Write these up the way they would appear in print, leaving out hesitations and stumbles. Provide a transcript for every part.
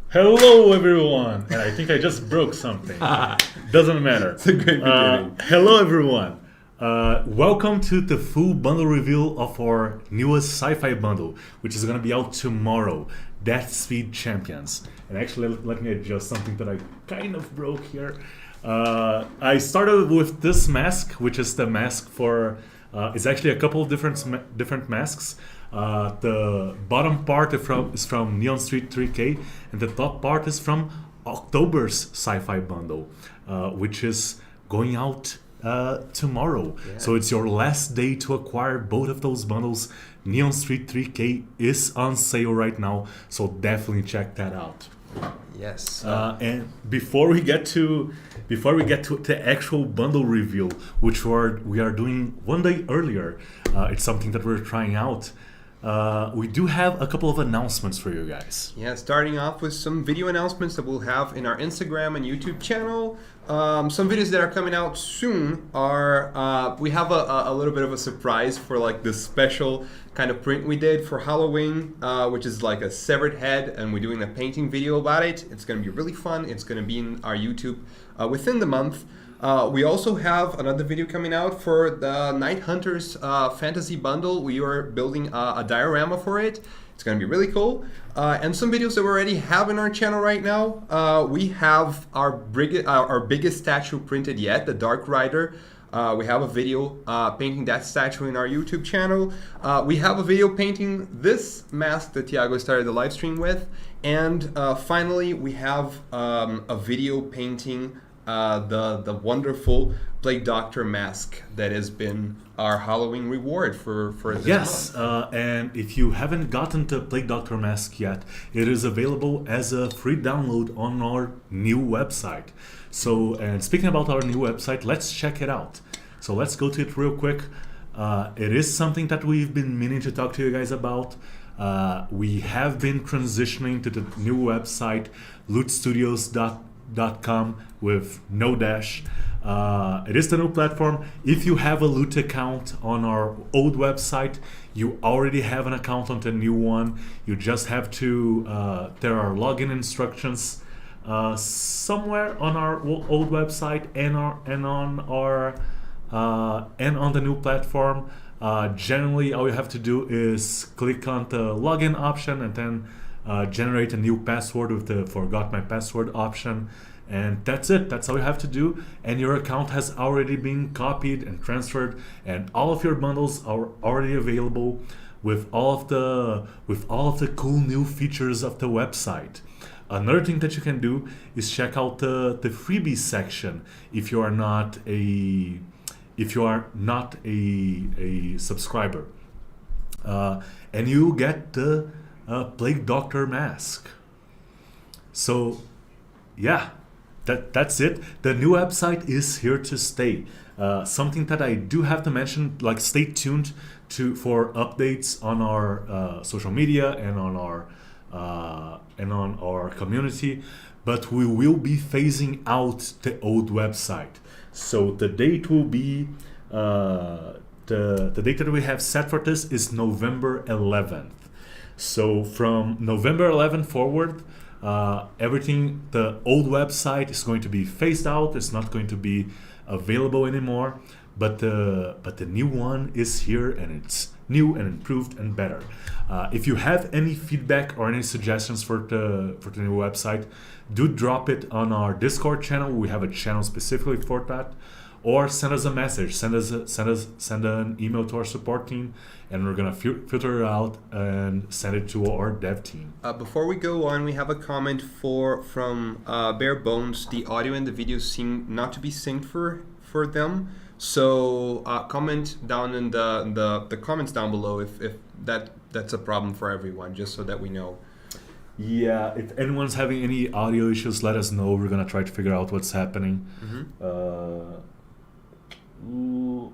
Hello, everyone! And I think I just broke something. Doesn't matter. It's a great beginning. Hello, everyone. Welcome to the full bundle reveal of our newest sci-fi bundle, which is going to be out tomorrow. Death Speed Champions. And actually, let me adjust something that I kind of broke here. I started with this mask, which is the mask for. It's actually a couple of different masks. The bottom part is from Neon Street 3K, and the top part is from October's sci-fi bundle, which is going out tomorrow. Yeah. So it's your last day to acquire both of those bundles. Neon Street 3K is on sale right now, so definitely check that out. Yes. And before we get to the actual bundle reveal, which we are doing one day earlier, it's something that we're trying out. We do have a couple of announcements for you guys. Yeah, starting off with some video announcements that we'll have in our Instagram and YouTube channel. Some videos that are coming out soon are, we have a little bit of a surprise for like this special kind of print we did for Halloween, which is like a severed head, and we're doing a painting video about it. It's going to be really fun. It's going to be in our YouTube within the month. We also have another video coming out for the Night Hunters Fantasy Bundle. We are building a diorama for it. It's going to be really cool. And some videos that we already have in our channel right now. We have our biggest statue printed yet, the Dark Rider. We have a video painting that statue in our YouTube channel. We have a video painting this mask that Tiago started the live stream with. And finally, we have a video painting the wonderful Plague Doctor mask that has been our Halloween reward for this month. And if you haven't gotten the Plague Doctor mask yet, it is available as a free download on our new website. So, and speaking about our new website, let's check it out. So let's go to it real quick. It is something that we've been meaning to talk to you guys about. We have been transitioning to the new website, lootstudios.com with no dash. It is the new platform. If you have a Loot account on our old website, you already have an account on the new one. You just have to, there are login instructions somewhere on our old website and on the new platform. Generally, all you have to do is click on the login option and then generate a new password with the forgot my password option, and that's it. That's all you have to do, and your account has already been copied and transferred, and all of your bundles are already available with all of the cool new features of the website. Another thing that you can do is check out the freebies section if you are not a subscriber, and you get the Plague Doctor mask. So yeah, that's it. The new website is here to stay. Something that I do have to mention, like, stay tuned for updates on our social media and on our community, but we will be phasing out the old website. So the date will be the date that we have set for this is November 11th. So from November 11th forward, everything, the old website is going to be phased out. It's not going to be available anymore. But the new one is here, and it's new and improved and better. If you have any feedback or any suggestions for the new website, do drop it on our Discord channel. We have a channel specifically for that. Or send us a message. Send an email to our support team, and we're gonna filter it out and send it to our dev team. Before we go on, we have a comment from Bare Bones. The audio and the video seem not to be synced for them. So comment down in the comments down below if that's a problem for everyone, just so that we know. Yeah, if anyone's having any audio issues, let us know. We're gonna try to figure out what's happening.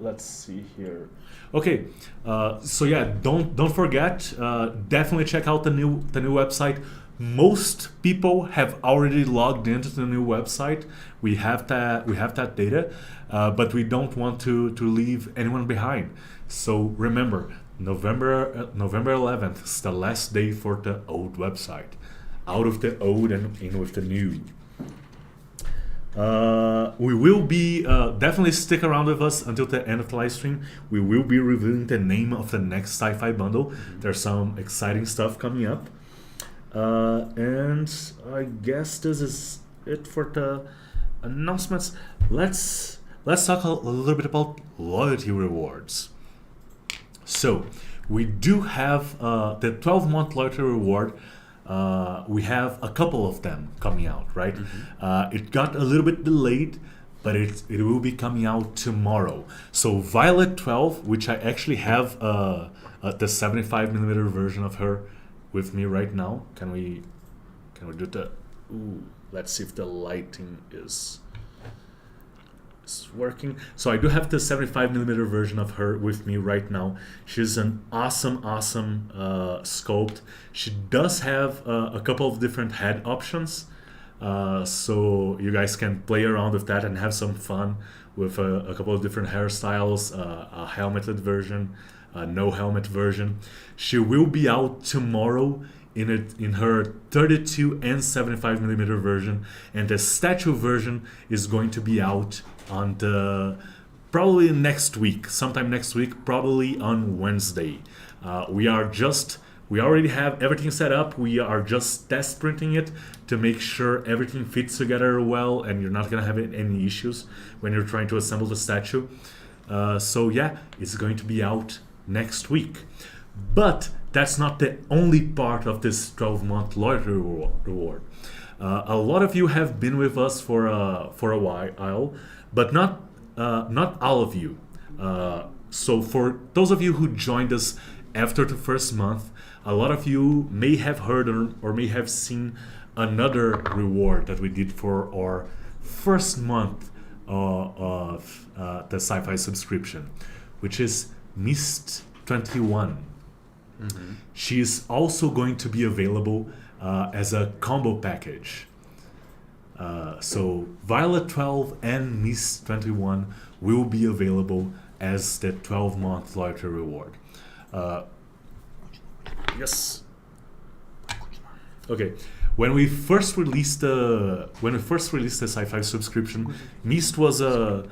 Let's see here. Okay, so yeah, don't forget. Definitely check out the new website. Most people have already logged into the new website. We have that data, but we don't want to leave anyone behind. So remember, November 11th is the last day for the old website. out of the old and in with the new. We will be definitely stick around with us until the end of the live stream. We will be revealing the name of the next sci-fi bundle. There's some exciting stuff coming up, and I guess this is it for the announcements. Let's talk a little bit about loyalty rewards. So we do have the 12-month loyalty reward. We have a couple of them coming out, right? It got a little bit delayed, but it will be coming out tomorrow. So Violet 12, which I actually have the 75mm version of her with me right now. Can we do the? Ooh, let's see if the lighting is working. So I do have the 75mm version of her with me right now. She's an awesome sculpt. She does have a couple of different head options, so you guys can play around with that and have some fun with a couple of different hairstyles, a helmeted version, a no helmet version. She will be out tomorrow in her 32 and 75mm version, and the statue version is going to be out on the probably next week, sometime next week, probably on Wednesday. We already have everything set up. We are just test printing it to make sure everything fits together well and you're not gonna have any issues when you're trying to assemble the statue. So yeah, it's going to be out next week. But that's not the only part of this 12-month loyalty reward. A lot of you have been with us for a while, but not all of you. So for those of you who joined us after the first month, a lot of you may have heard or may have seen another reward that we did for our first month of the sci-fi subscription, which is Mist 21. She is also going to be available as a combo package. So Violet 12 and Mist 21 will be available as the 12-month loyalty reward. Yes. Okay. When we first released the sci-fi subscription, Mist was an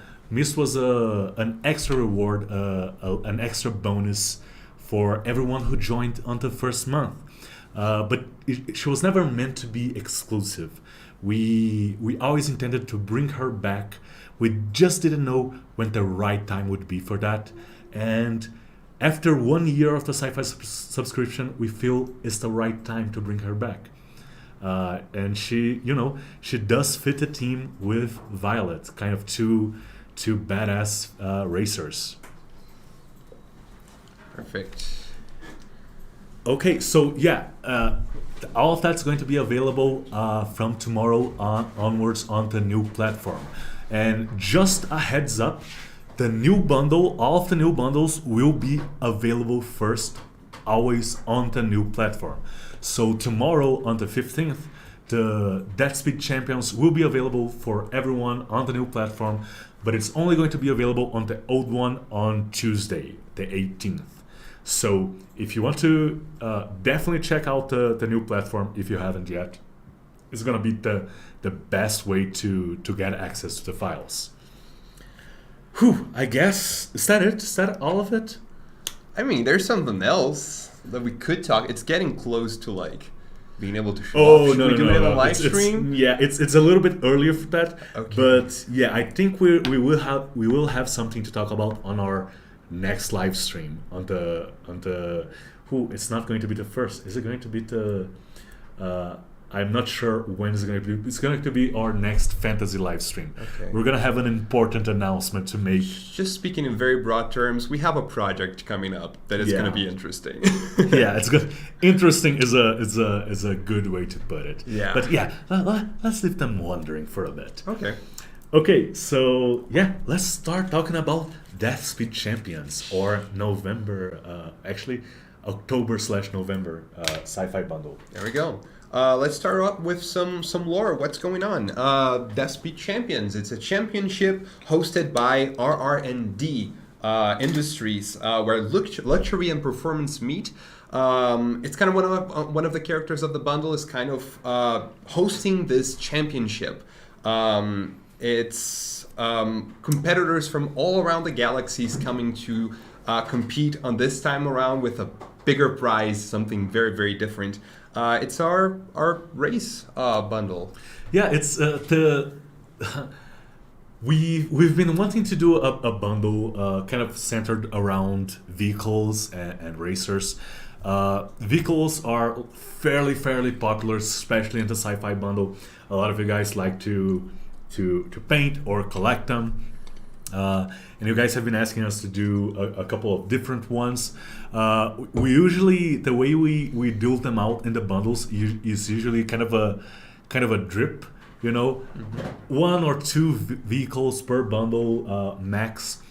extra reward, an extra bonus for everyone who joined on the first month. But she was never meant to be exclusive. We always intended to bring her back. We just didn't know when the right time would be for that. And after 1 year of the sci-fi subscription, we feel it's the right time to bring her back. And she does fit the team with Violet, kind of two badass racers. Perfect. Okay, so yeah, all of that's going to be available from tomorrow onwards on the new platform. And just a heads up, the new bundle, all of the new bundles will be available first, always on the new platform. So tomorrow on the 15th, the Death Speed Champions will be available for everyone on the new platform, but it's only going to be available on the old one on Tuesday, the 18th. So if you want to definitely check out the new platform if you haven't yet. It's going to be the best way to get access to the files. Whew, I guess, is that it? Is that all of it? I mean, there's something else that we could talk. It's getting close to like being able to show off. Should we do it in a live stream? It's a little bit earlier for that. Okay. But yeah, I think we will have something to talk about on our next live stream on the it's not going to be the first. Is it going to be the I'm not sure when it's going to be. It's going to be our next fantasy live stream. Okay. We're going to have an important announcement to make. Just speaking in very broad terms, we have a project coming up that is going to be interesting. Yeah, it's good. Interesting is a good way to put it. Yeah. But yeah, let's leave them wondering for a bit. Okay. Okay, so yeah, let's start talking about Death Speed Champions or November, October/November sci-fi bundle. There we go. Let's start up with some lore. What's going on? Death Speed Champions. It's a championship hosted by RR&D. industries where luxury and performance meet. It's kind of one of the characters of the bundle is kind of hosting this championship. It's competitors from all around the galaxies coming to compete on this time around with a bigger prize, something very, very different. It's our race bundle. Yeah, it's we've been wanting to do a bundle kind of centered around vehicles and racers. Vehicles are fairly popular, especially in the sci-fi bundle. A lot of you guys like to paint or collect them. And you guys have been asking us to do a couple of different ones. We usually, the way we deal them out in the bundles is usually kind of a drip, you know, one or two vehicles per bundle max.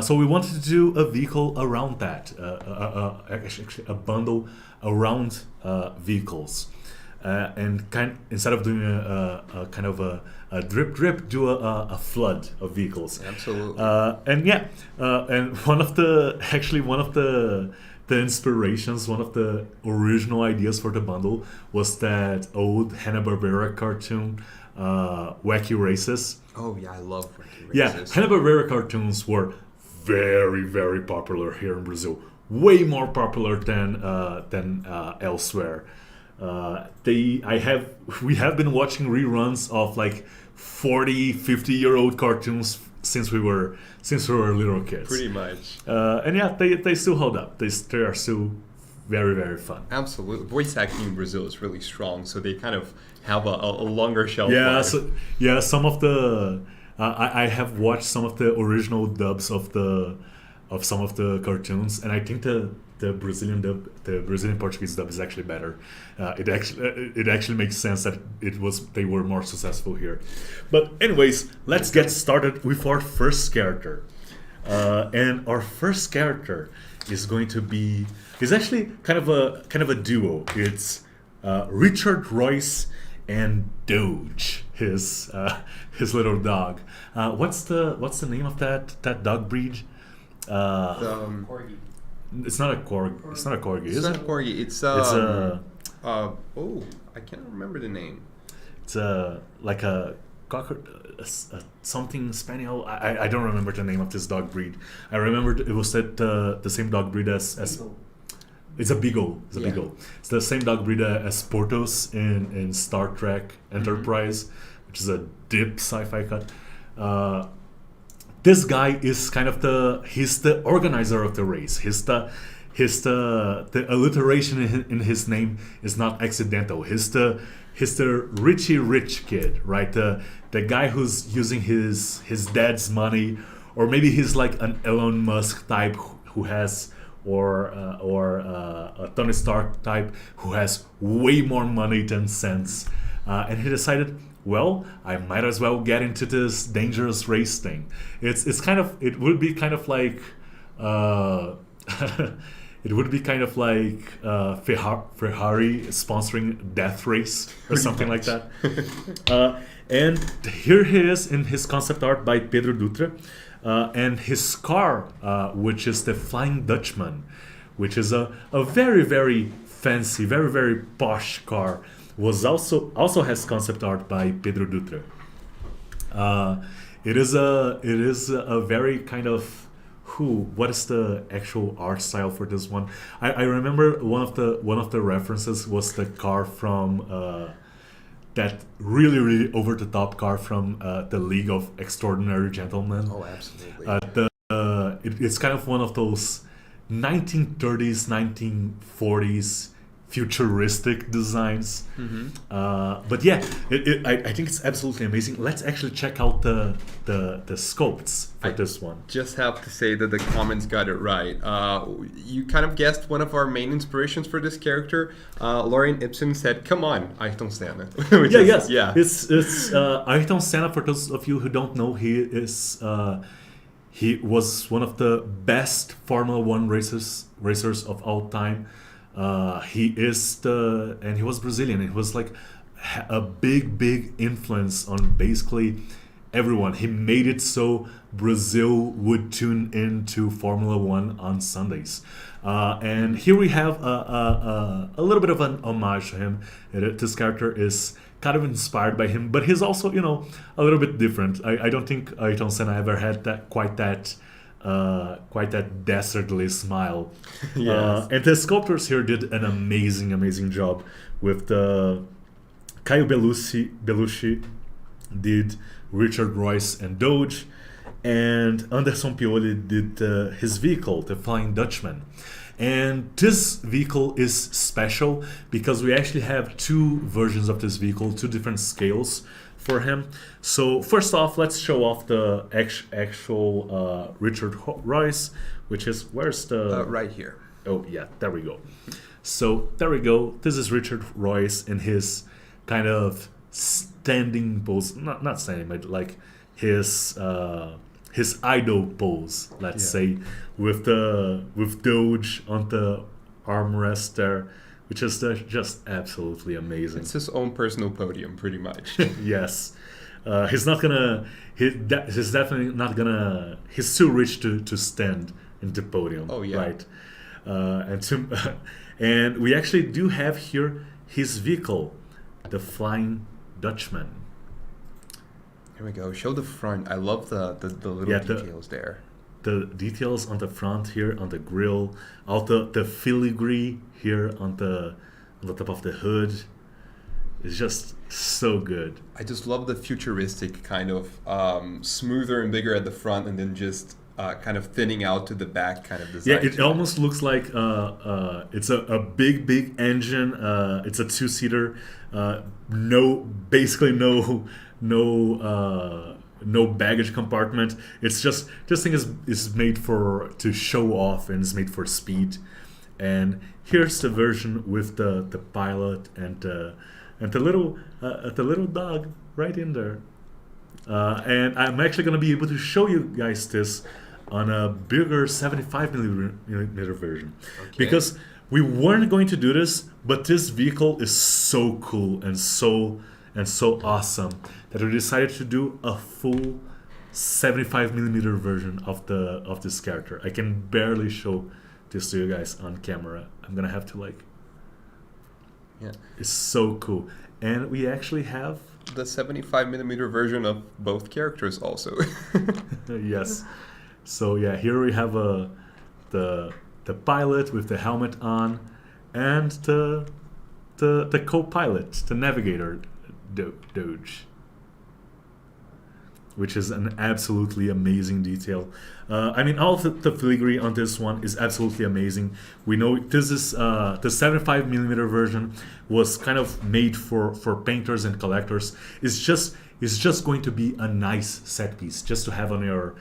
So we wanted to do a vehicle around that, actually a bundle around vehicles. And instead of doing a kind of a drip, do a flood of vehicles. Absolutely. And one of the inspirations, one of the original ideas for the bundle was that old Hanna-Barbera cartoon, Wacky Races. Oh yeah, I love Wacky Races. Yeah, Hanna-Barbera cartoons were very popular here in Brazil. Way more popular than elsewhere. We have been watching reruns of like 40-50-year-old cartoons since we were little kids. Pretty much. And yeah, they still hold up. They are still very fun. Absolutely. Voice acting in Brazil is really strong, so they kind of have a longer shelf life. Some of the I have watched some of the original dubs of some of the cartoons, and I think the Brazilian Portuguese dub is actually better. It actually makes sense that they were more successful here. But anyways, let's get started with our first character. And our first character is actually kind of a duo. It's Richard Royce and Doge, his little dog. What's the name of that dog breed? Corgi. It's not a corgi. It's not a corgi. It's not a corgi. It's I can't remember the name. It's like a cocker, something spaniel. I don't remember the name of this dog breed. I remember it was the same dog breed as Beagle. It's a beagle. It's a Yeah. beagle. It's the same dog breed as Portos in Star Trek Enterprise, which is a deep sci-fi cut. This guy is kind of he's the organizer of the race. The alliteration in his name is not accidental. He's the Richie Rich kid, right? The guy who's using his dad's money, or maybe he's like an Elon Musk type who has, or a Tony Stark type who has way more money than sense, and he decided, well, I might as well get into this dangerous race thing. It would be kind of like Ferrari sponsoring Death Race or something like that. And here he is in his concept art by Pedro Dutra, and his car, which is the Flying Dutchman, which is a very fancy, very posh car. Was also has concept art by Pedro Dutra. It is a very kind of what is the actual art style for this one? I remember one of the references was the car from that really over the top car from the League of Extraordinary Gentlemen. Oh, absolutely. It's kind of one of those 1930s, 1940s futuristic designs. But yeah, I think it's absolutely amazing. Let's actually check out the sculpts for this one. Just have to say that the comments got it right. You kind of guessed one of our main inspirations for this character. Lauren Ibsen said, "Come on, Ayrton Senna." Yeah. It's Ayrton Senna. For those of you who don't know, he was one of the best Formula One racers of all time. He was Brazilian. It was like a big influence on basically everyone. He made it so Brazil would tune into Formula One on Sundays. And here we have a little bit of an homage to him. This character is kind of inspired by him, but he's also, a little bit different. I don't think Ayrton Senna ever had quite that dastardly smile. Yes. And the sculptors here did an amazing job with the Caio Bellucci did Richard Royce and Doge, and Anderson Pioli did his vehicle, the Flying Dutchman. And this vehicle is special because we actually have two versions of this vehicle, two different scales for him. So first off, let's show off the actual Richard Royce, which is, where's the... right here. Oh yeah, there we go. So there we go. This is Richard Royce in his kind of standing pose, not standing, but like his idol pose, let's say, with Doge on the armrest there, which is just absolutely amazing. It's his own personal podium, pretty much. Yes. He's definitely not gonna. He's too rich to stand in the podium. Oh yeah. Right. And we actually do have here his vehicle, the Flying Dutchman. Here we go. Show the front. I love the little details there. The details on the front here, on the grille, all the filigree here on the top of the hood. It's just so good. I just love the futuristic kind of smoother and bigger at the front, and then just kind of thinning out to the back kind of design. Yeah, it almost looks like it's a big engine. It's a two-seater. Basically no baggage compartment. It's just, this thing is made to show off, and is made for speed. And here's the version with the pilot and the little dog right in there. And I'm actually going to be able to show you guys this on a bigger 75 millimeter version, because we weren't going to do this, but this vehicle is so cool and so awesome that we decided to do a full 75 millimeter version of this character. I can barely show this to you guys on camera. I'm gonna have to It's so cool. And we actually have the 75 millimeter version of both characters also. Yes. So yeah, here we have the pilot with the helmet on, and the co-pilot, the navigator, Doge, which is an absolutely amazing detail. I mean, all the filigree on this one is absolutely amazing. We know this is the 75 millimeter version was kind of made for painters and collectors. It's just going to be a nice set piece just to have on your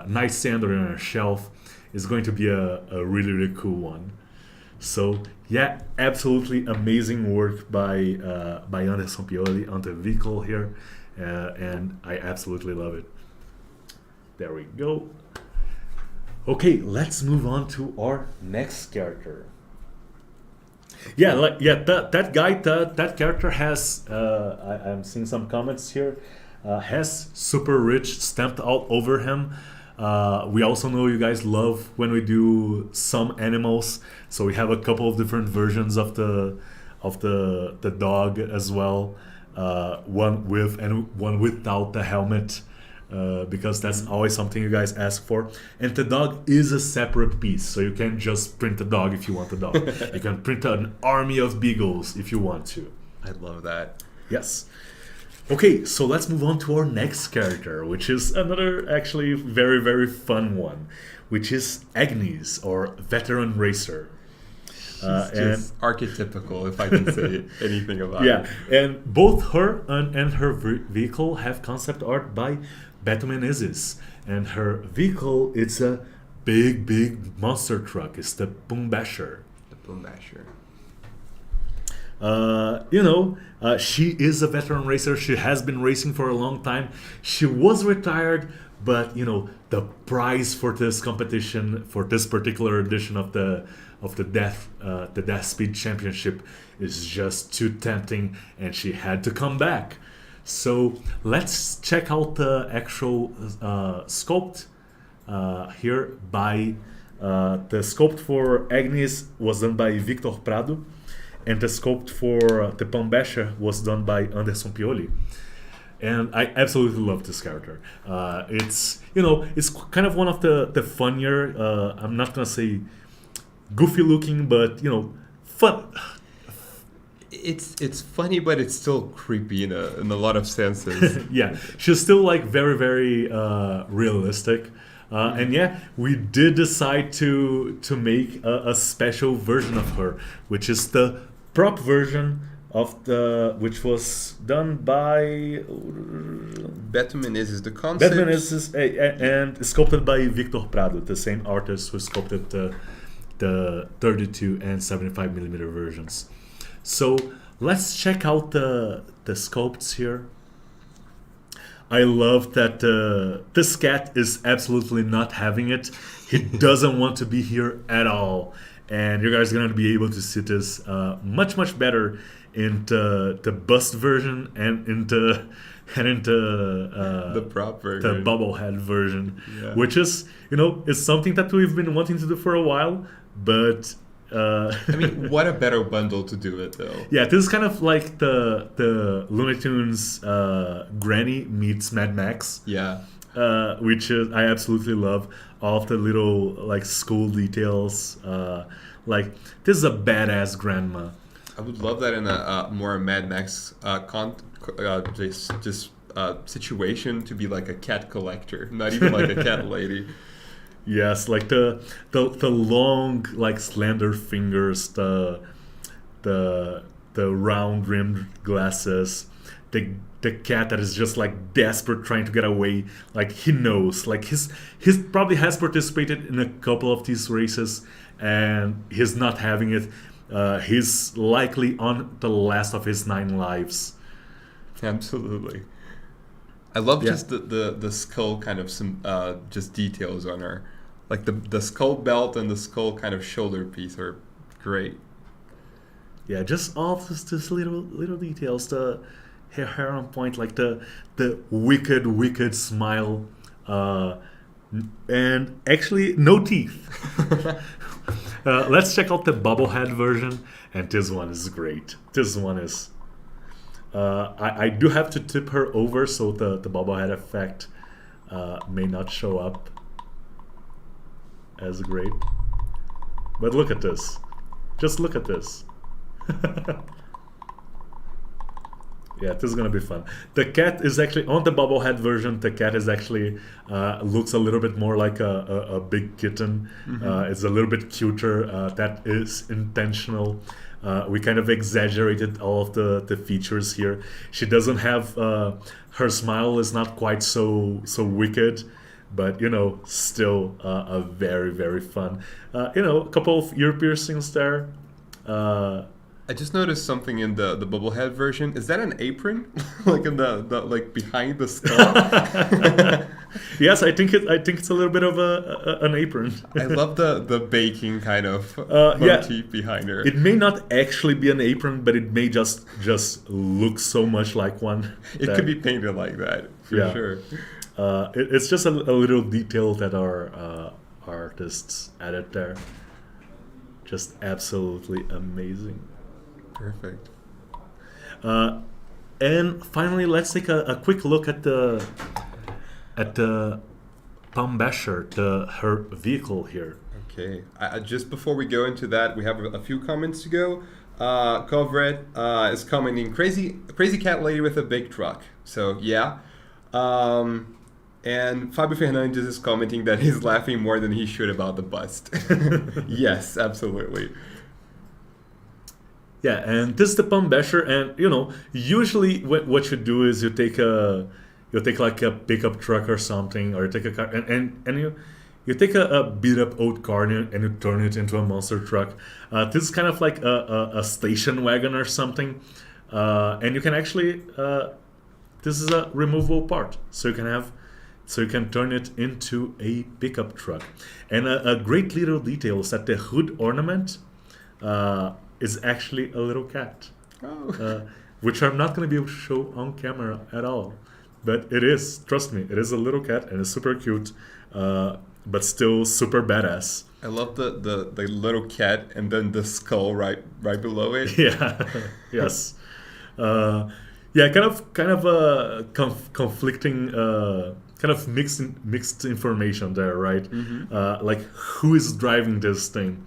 nightstand or on your shelf. Is going to be a really cool one. So yeah, absolutely amazing work by Anderson Pioli on the vehicle here, and I absolutely love it. There we go. Okay, let's move on to our next character. That guy, that character has. I'm seeing some comments here. Has super rich stamped all over him. We also know you guys love when we do some animals, so we have a couple of different versions of the dog as well. One with and one without the helmet, because that's always something you guys ask for. And the dog is a separate piece, so you can't just print a dog if you want a dog. You can print an army of beagles if you want to. I love that. Yes. Okay, so let's move on to our next character, which is another actually very fun one, which is Agnes, or Veteran Racer. Just archetypical, if I can say anything about it. Yeah, and both her and her vehicle have concept art by Beto Menezes, and her vehicle, it's a big monster truck. It's the Boom Basher. The Boom Basher. She is a veteran racer. She has been racing for a long time. She was retired, but the prize for this competition, for this particular edition of the Death Speed Championship, is just too tempting, and she had to come back. So let's check out the actual sculpt here by the sculpt for Agnes was done by Victor Prado, and the sculpt for the Pambasha was done by Anderson Pioli. And I absolutely love this character. It's it's kind of one of the funnier. I'm not gonna say goofy looking, but fun. It's funny, but it's still creepy in a lot of senses. Yeah, she's still like very very realistic. And yeah, we did decide to make a special version of her, which is the prop version of which was done by Beto Menezes, the concept. Beto Menezes, and sculpted by Victor Prado, the same artist who sculpted the 32 and 75 millimeter versions. So let's check out the sculpts here. I love that this cat is absolutely not having it. He doesn't want to be here at all. And you guys are going to be able to see this much better in the bust version and in the prop version, the bobblehead version, which is it's something that we've been wanting to do for a while. But I mean, what a better bundle to do it though. Yeah, this is kind of like the Looney Tunes Granny meets Mad Max. Yeah. Which is I absolutely love. All of the little like school details. Like this is a badass grandma. I would love that in a more Mad Max situation, to be like a cat collector, not even like a cat lady. Yes, like the long like slender fingers, the round rimmed glasses, the cat that is just like desperate trying to get away. Like he knows, like he's probably has participated in a couple of these races and he's not having it. He's likely on the last of his 9 lives. Absolutely. I love just the skull kind of some just details on her. Like the skull belt and the skull kind of shoulder piece are great. Yeah, just all this little details. The hair on point, like the wicked smile, and actually no teeth. Let's check out the bobblehead version, and this one is great. This one is. I do have to tip her over so the bobblehead effect may not show up as great. But look at this. Just look at this. Yeah, this is gonna be fun. The cat is actually on the bobblehead version. The cat is actually looks a little bit more like a big kitten. Mm-hmm. It's a little bit cuter. That is intentional. We kind of exaggerated all of the features here. She doesn't have her smile is not quite so wicked, but still a very very fun. A couple of ear piercings there. I just noticed something in the bubblehead version. Is that an apron, like in the like behind the skull? Yes, I think it's a little bit of an apron. I love the baking kind of motif behind her. It may not actually be an apron, but it may just look so much like one. It could be painted like that for sure. It's just a little detail that our artists added there. Just absolutely amazing. Perfect. And finally, let's take a quick look at the Pambasher, her vehicle here. Okay. Just before we go into that, we have a few comments to go. Kovred is commenting, crazy cat lady with a big truck. So yeah. And Fabio Fernandes is commenting that he's laughing more than he should about the bust. Yes, absolutely. Yeah, and this is the Pambasher, and usually what you do is you take like a pickup truck or something, or you take a car and you take a beat up old car and you turn it into a monster truck. This is kind of like a station wagon or something, and you can actually this is a removable part, so you can turn it into a pickup truck. And a great little detail is that the hood ornament is actually a little cat. Oh. which I'm not going to be able to show on camera at all. But it is, trust me, it is a little cat and it's super cute, but still super badass. I love the little cat and then the skull right below it. Yeah, yes. Yeah, kind of conflicting, kind of mixed information there, right? Like who is driving this thing?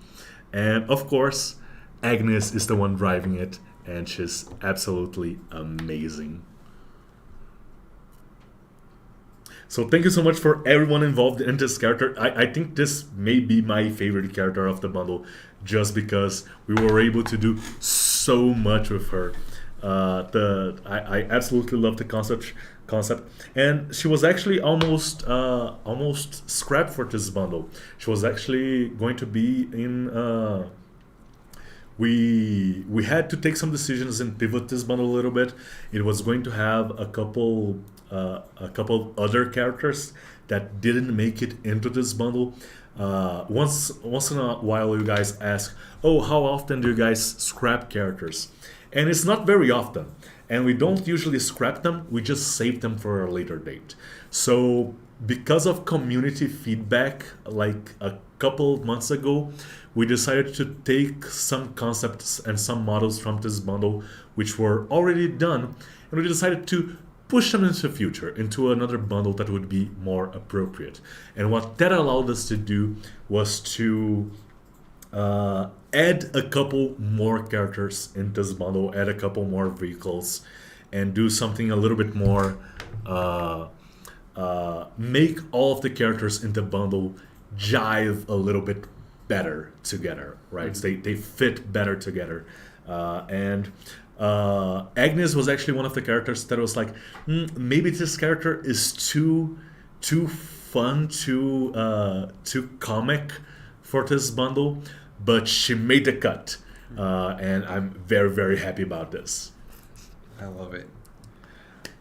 And of course, Agnes is the one driving it, and she's absolutely amazing. So thank you so much for everyone involved in this character. I think this may be my favorite character of the bundle, just because we were able to do so much with her. I absolutely love the concept, and she was actually almost scrapped for this bundle. She was actually going to be in. We had to take some decisions and pivot this bundle a little bit. It was going to have a couple other characters that didn't make it into this bundle. Once in a while, you guys ask, "Oh, how often do you guys scrap characters?" And it's not very often. And we don't usually scrap them. We just save them for a later date. So because of community feedback, like a couple of months ago, we decided to take some concepts and some models from this bundle, which were already done, and we decided to push them into the future, into another bundle that would be more appropriate. And what that allowed us to do was to add a couple more characters in this bundle, add a couple more vehicles, and do something a little bit more, make all of the characters in the bundle jive a little bit better together, right? They fit better together. And Agnes was actually one of the characters that was like, maybe this character is too fun, too comic for this bundle, but she made the cut, and I'm very, very happy about this. I love it.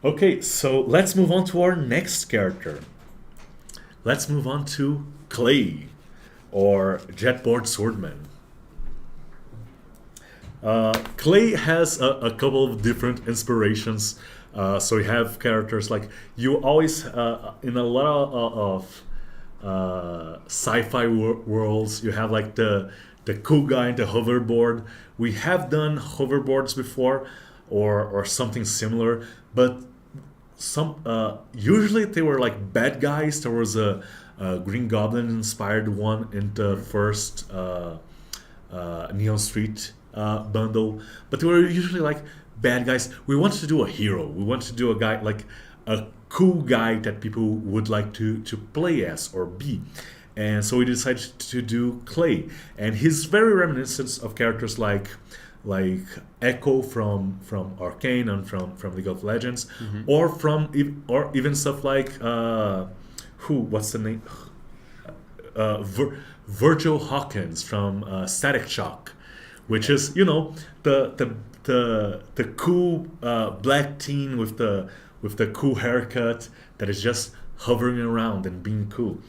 Okay, so let's move on to our next character. Let's move on to Clay, or Jetboard Swordman. Clay has a couple of different inspirations. So you have characters like, you always, in a lot of sci-fi worlds, you have like the cool guy in the hoverboard. We have done hoverboards before, or something similar, but usually they were like bad guys. There was a Green Goblin inspired one in the first Neon Street bundle, but they were usually like bad guys. We wanted to do a hero. We wanted to do a guy, like a cool guy that people would like to play as or be. And so we decided to do Clay, and he's very reminiscent of characters like Echo from Arcane and from League of Legends, or even stuff like what's the name? Virgil Hawkins from Static Shock, which is, you know, the cool black teen with the cool haircut that is just hovering around and being cool.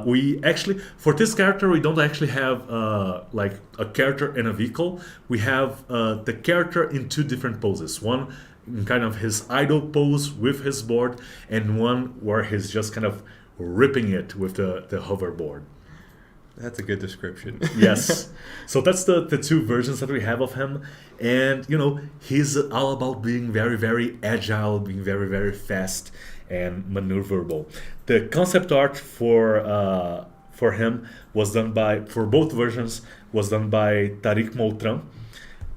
We actually, for this character, we don't actually have like a character in a vehicle. We have the character in two different poses. One in kind of his idle pose with his board, and one where he's just kind of ripping it with the hoverboard. That's a good description. Yes. So that's the two versions that we have of him. And, you know, he's all about being very, very agile, being very, very fast and maneuverable. The concept art for him was done for both versions, was done by Tariq Moutran.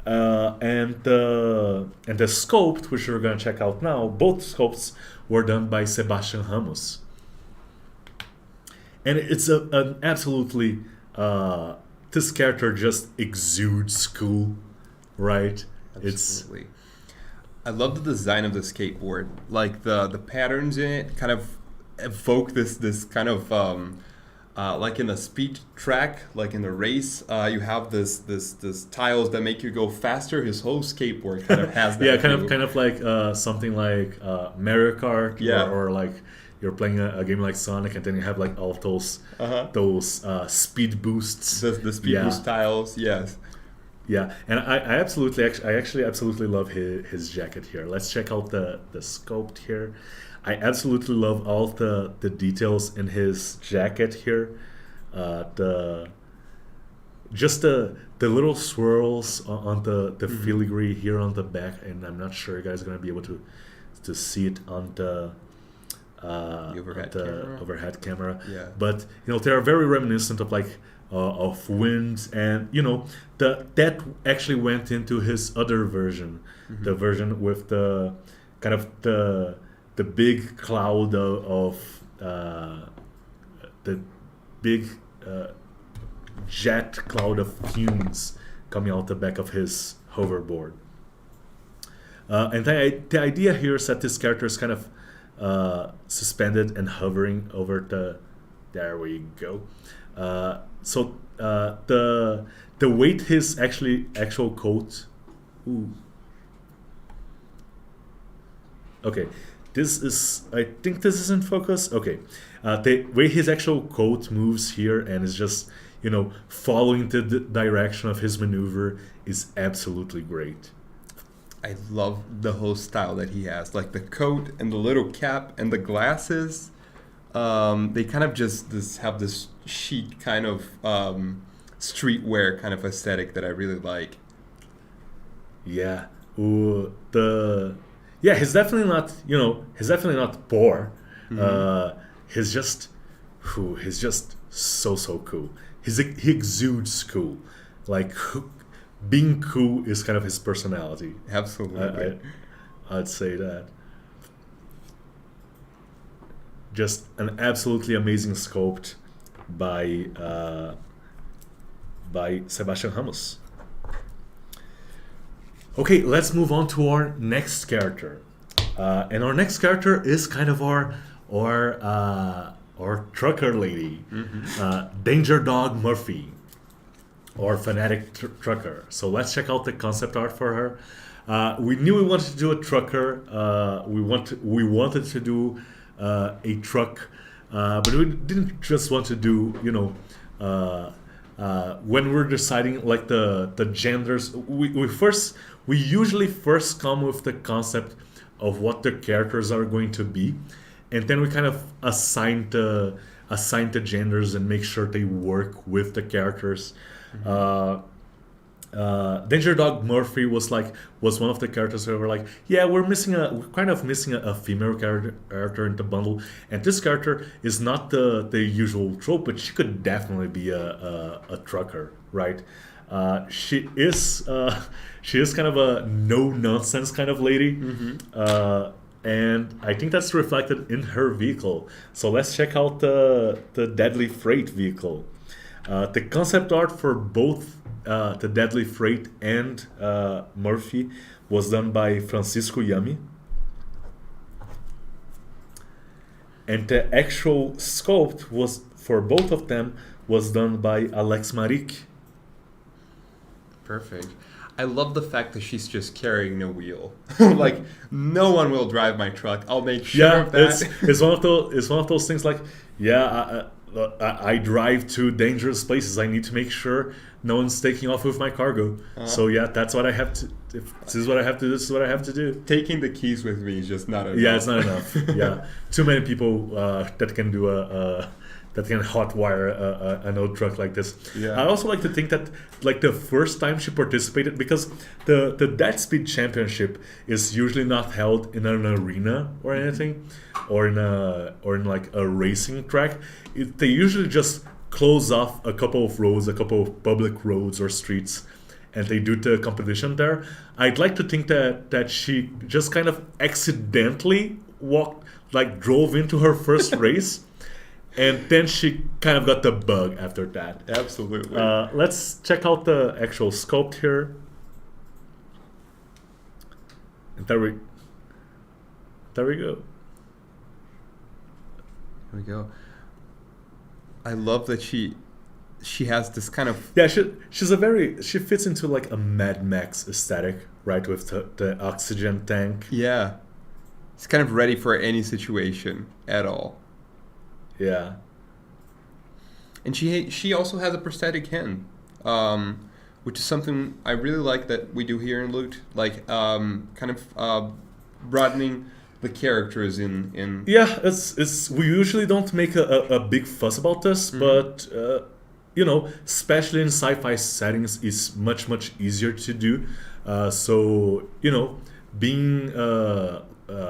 And the sculpt, which we're going to check out now, both sculpts were done by Sebastian Ramos. And it's an absolutely, this character just exudes cool, right? Absolutely. I love the design of the skateboard. Like the patterns in it kind of evoke this kind of like in a speed track, like in the race, you have this tiles that make you go faster. His whole skateboard kind of has that. Yeah, kind of like something like Mario Kart, yeah, or like you're playing a game like Sonic, and then you have like all of those speed boosts. The speed boost tiles, yes. Yeah, and I actually absolutely love his jacket here. Let's check out the sculpt here. I absolutely love all the details in his jacket here. The just the little swirls on the filigree here on the back, and I'm not sure you guys are gonna be able to see it on the overhead camera. Yeah. But they are very reminiscent of of winds, and that actually went into his other version, the version with the kind of the big cloud of the big jet cloud of fumes coming out the back of his hoverboard. And the idea here is that this character is kind of suspended and hovering over the. There we go. So the weight his actual coat. Ooh. Okay, I think this is in focus. Okay, the way his actual coat moves here and is just following the direction of his maneuver is absolutely great. I love the whole style that he has, like the coat and the little cap and the glasses. They kind of just have this chic kind of streetwear kind of aesthetic that I really like. Yeah. Ooh, he's definitely not poor. He's just so cool. He exudes cool. Like being cool is kind of his personality. Absolutely. I'd say that. Just an absolutely amazing sculpt by Sebastian Ramos. Okay, let's move on to our next character, and our next character is kind of our trucker lady, Danger Dog Murphy, or fanatic trucker. So let's check out the concept art for her. We knew we wanted to do a trucker. We wanted to do a truck, but we didn't just want to do when we're deciding like the genders. We usually first come with the concept of what the characters are going to be, and then we kind of assign the genders and make sure they work with the characters. Danger Dog Murphy was one of the characters who were like, yeah, we're kind of missing a female character in the bundle, and this character is not the usual trope, but she could definitely be a trucker, right? She is kind of a no nonsense kind of lady, and I think that's reflected in her vehicle. So let's check out the Deadly Freight vehicle. The concept art for both the Deadly Freight and Murphy was done by Francisco Yami, and the actual sculpt was for both of them was done by Alex Maric. Perfect. I love the fact that she's just carrying no wheel. Like, no one will drive my truck. I'll make sure of that. It's one of those things like, I drive to dangerous places. I need to make sure no one's taking off with my cargo. So yeah, that's what I have to. If this is what I have to do, this is what I have to do. Taking the keys with me is just not enough. Yeah, it's not enough. Yeah, too many people that can do that can hotwire an old truck like this. Yeah. I also like to think that like the first time she participated, because the Dead Speed Championship is usually not held in an arena or anything, or in like a racing track. They usually just close off a couple of roads, a couple of public roads or streets, and they do the competition there. I'd like to think that she just kind of accidentally drove into her first race. And then she kind of got the bug after that. Absolutely. Let's check out the actual sculpt here. And there we go. There we go. I love that she has this kind of... Yeah, she fits into like a Mad Max aesthetic, right? With the oxygen tank. Yeah. It's kind of ready for any situation at all. Yeah. And she also has a prosthetic hand, which is something I really like that we do here in Loot, like kind of broadening the characters in. Yeah, it's we usually don't make a big fuss about this, but especially in sci-fi settings, it's much easier to do. So being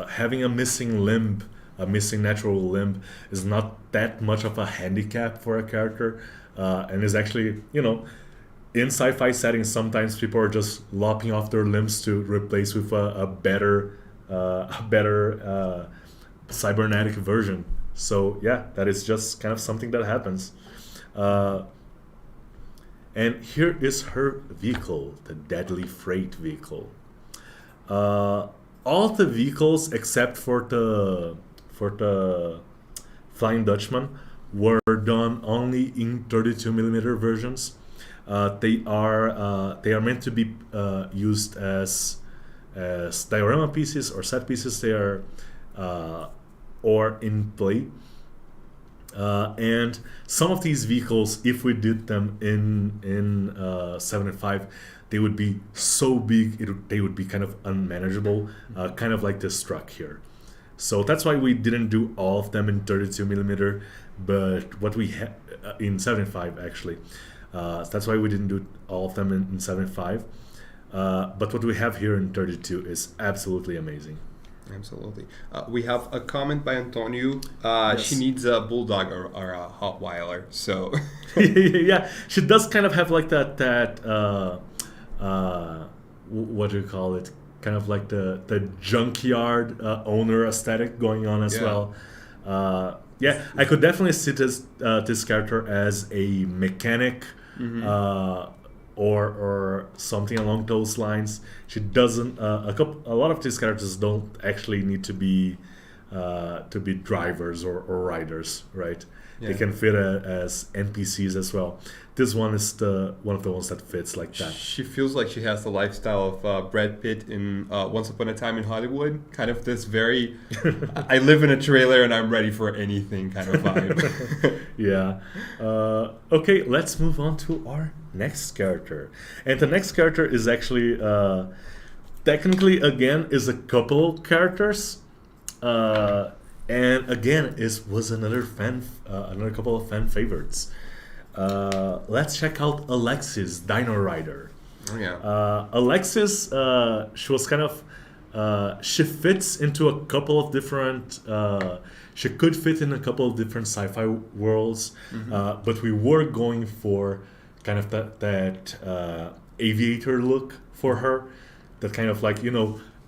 having a missing limb, a missing natural limb, is not that much of a handicap for a character, and is actually in sci-fi settings sometimes people are just lopping off their limbs to replace with a better cybernetic version. So yeah, that is just kind of something that happens. And here is her vehicle, the deadly freight vehicle. All the vehicles except for the Flying Dutchman were done only in 32mm versions. They are meant to be used as diorama pieces or set pieces. They are or in play. And some of these vehicles, if we did them in 75, they would be so big they would be kind of unmanageable, kind of like this truck here. So that's why we didn't do all of them in 32mm, but what we had in 75 actually. That's why we didn't do all of them in 75. But what we have here in 32 is absolutely amazing. Absolutely. We have a comment by Antonio. Yes. She needs a bulldog or a Hotweiler. So yeah, she does kind of have like that what do you call it? Kind of like the junkyard owner aesthetic going on as well. Yeah, I could definitely see this character as a mechanic. Or something along those lines. She doesn't. A lot of these characters don't actually need to be drivers or riders, right? Yeah. They can fit as NPCs as well. This one is one of the ones that fits like that. She feels like she has the lifestyle of Brad Pitt in Once Upon a Time in Hollywood. Kind of this very, I live in a trailer and I'm ready for anything kind of vibe. Yeah. Okay, let's move on to our next character. And the next character is actually, technically, again, is a couple characters. And again, was another couple of fan favorites. Let's check out Alexis, Dino Rider. Oh, yeah. Alexis, she was kind of, she fits into a couple of different, she could fit in a couple of different sci-fi worlds, but we were going for kind of that aviator look for her, that kind of like,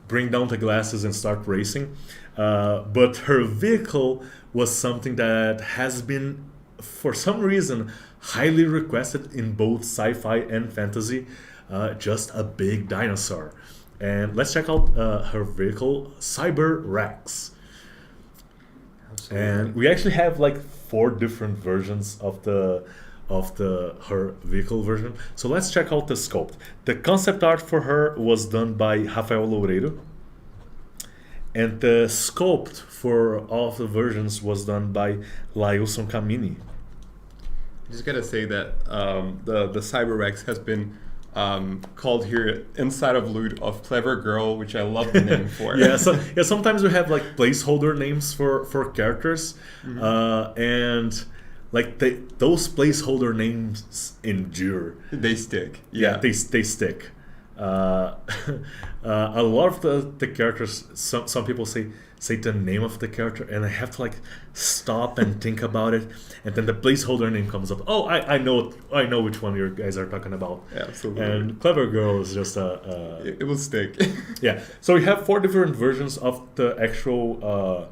bring down the glasses and start racing. But her vehicle was something that has been, for some reason, highly requested in both sci-fi and fantasy. Just a big dinosaur. And let's check out her vehicle, Cyber Rex. Absolutely. And we actually have like 4 different versions of her vehicle version. So let's check out the sculpt. The concept art for her was done by Rafael Loureiro. And the sculpt for all of the versions was done by Lailson Camini. I just gotta say that the Cyber Rex has been called here inside of Loot of Clever Girl, which I love the name for. Sometimes we have like placeholder names for characters, and like those placeholder names endure. They stick. Yeah, they stick. A lot of the characters, some people say the name of the character, and I have to like stop and think about it, and then the placeholder name comes up. Oh, I know which one you guys are talking about. Yeah, absolutely. And Clever Girl is just it will stick. Yeah. So we have 4 different versions of the actual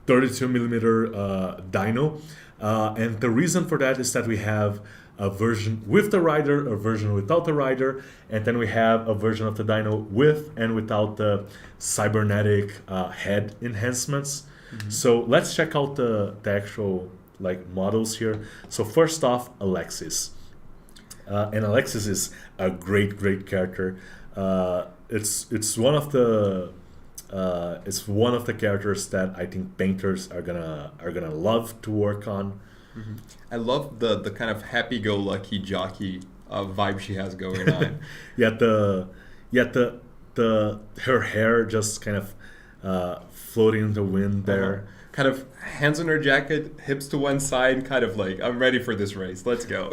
32mm dino, and the reason for that is that we have a version with the rider, a version without the rider, and then we have a version of the dino with and without the cybernetic head enhancements. So let's check out the actual like models here. So first off, Alexis. And Alexis is a great character. It's one of the characters that I think painters are gonna love to work on. I love the kind of happy-go-lucky jockey vibe she has going on. Her hair just kind of floating in the wind there. Kind of hands on her jacket, hips to one side, kind of like, I'm ready for this race. Let's go.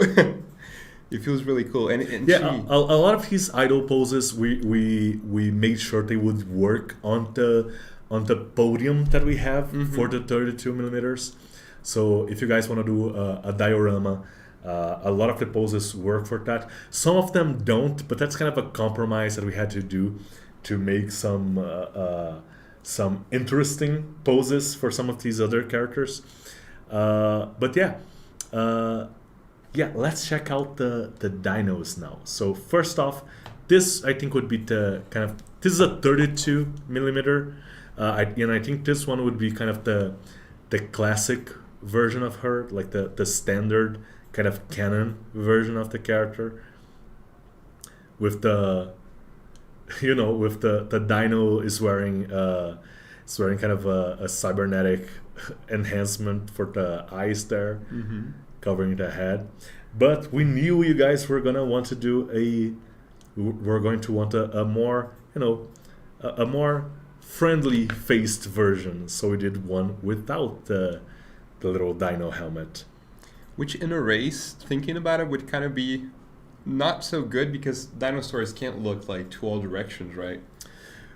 It feels really cool. And a lot of his idol poses, we made sure they would work on the podium that we have for the 32 millimeters. So if you guys want to do a diorama, a lot of the poses work for that. Some of them don't, but that's kind of a compromise that we had to do to make some interesting poses for some of these other characters. Let's check out the dinos now. So first off, this I think would be this is a 32 millimeter. I think this one would be kind of the classic version of her, like the standard kind of canon version of the character, with the dino is wearing kind of a cybernetic enhancement for the eyes there, covering the head. But we knew you guys were gonna want to do a more a more friendly faced version, so we did one without the little dino helmet. Which in a race, thinking about it, would kind of be not so good because dinosaurs can't look like to all directions, right?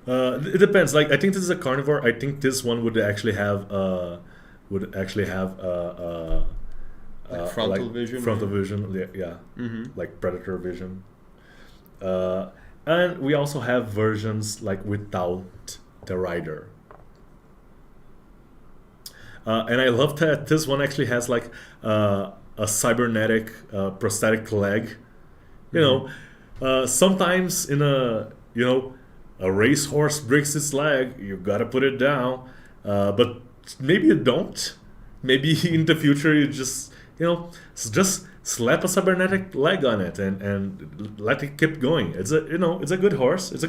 It depends. Like, I think this is a carnivore. I think this one would actually have like frontal vision. Frontal vision, yeah. Like predator vision. And we also have versions like without the rider. And I love that this one actually has like a cybernetic prosthetic leg. Sometimes in a racehorse breaks its leg, you gotta put it down. But maybe you don't. Maybe in the future you just slap a cybernetic leg on it and let it keep going. It's a good horse. It's a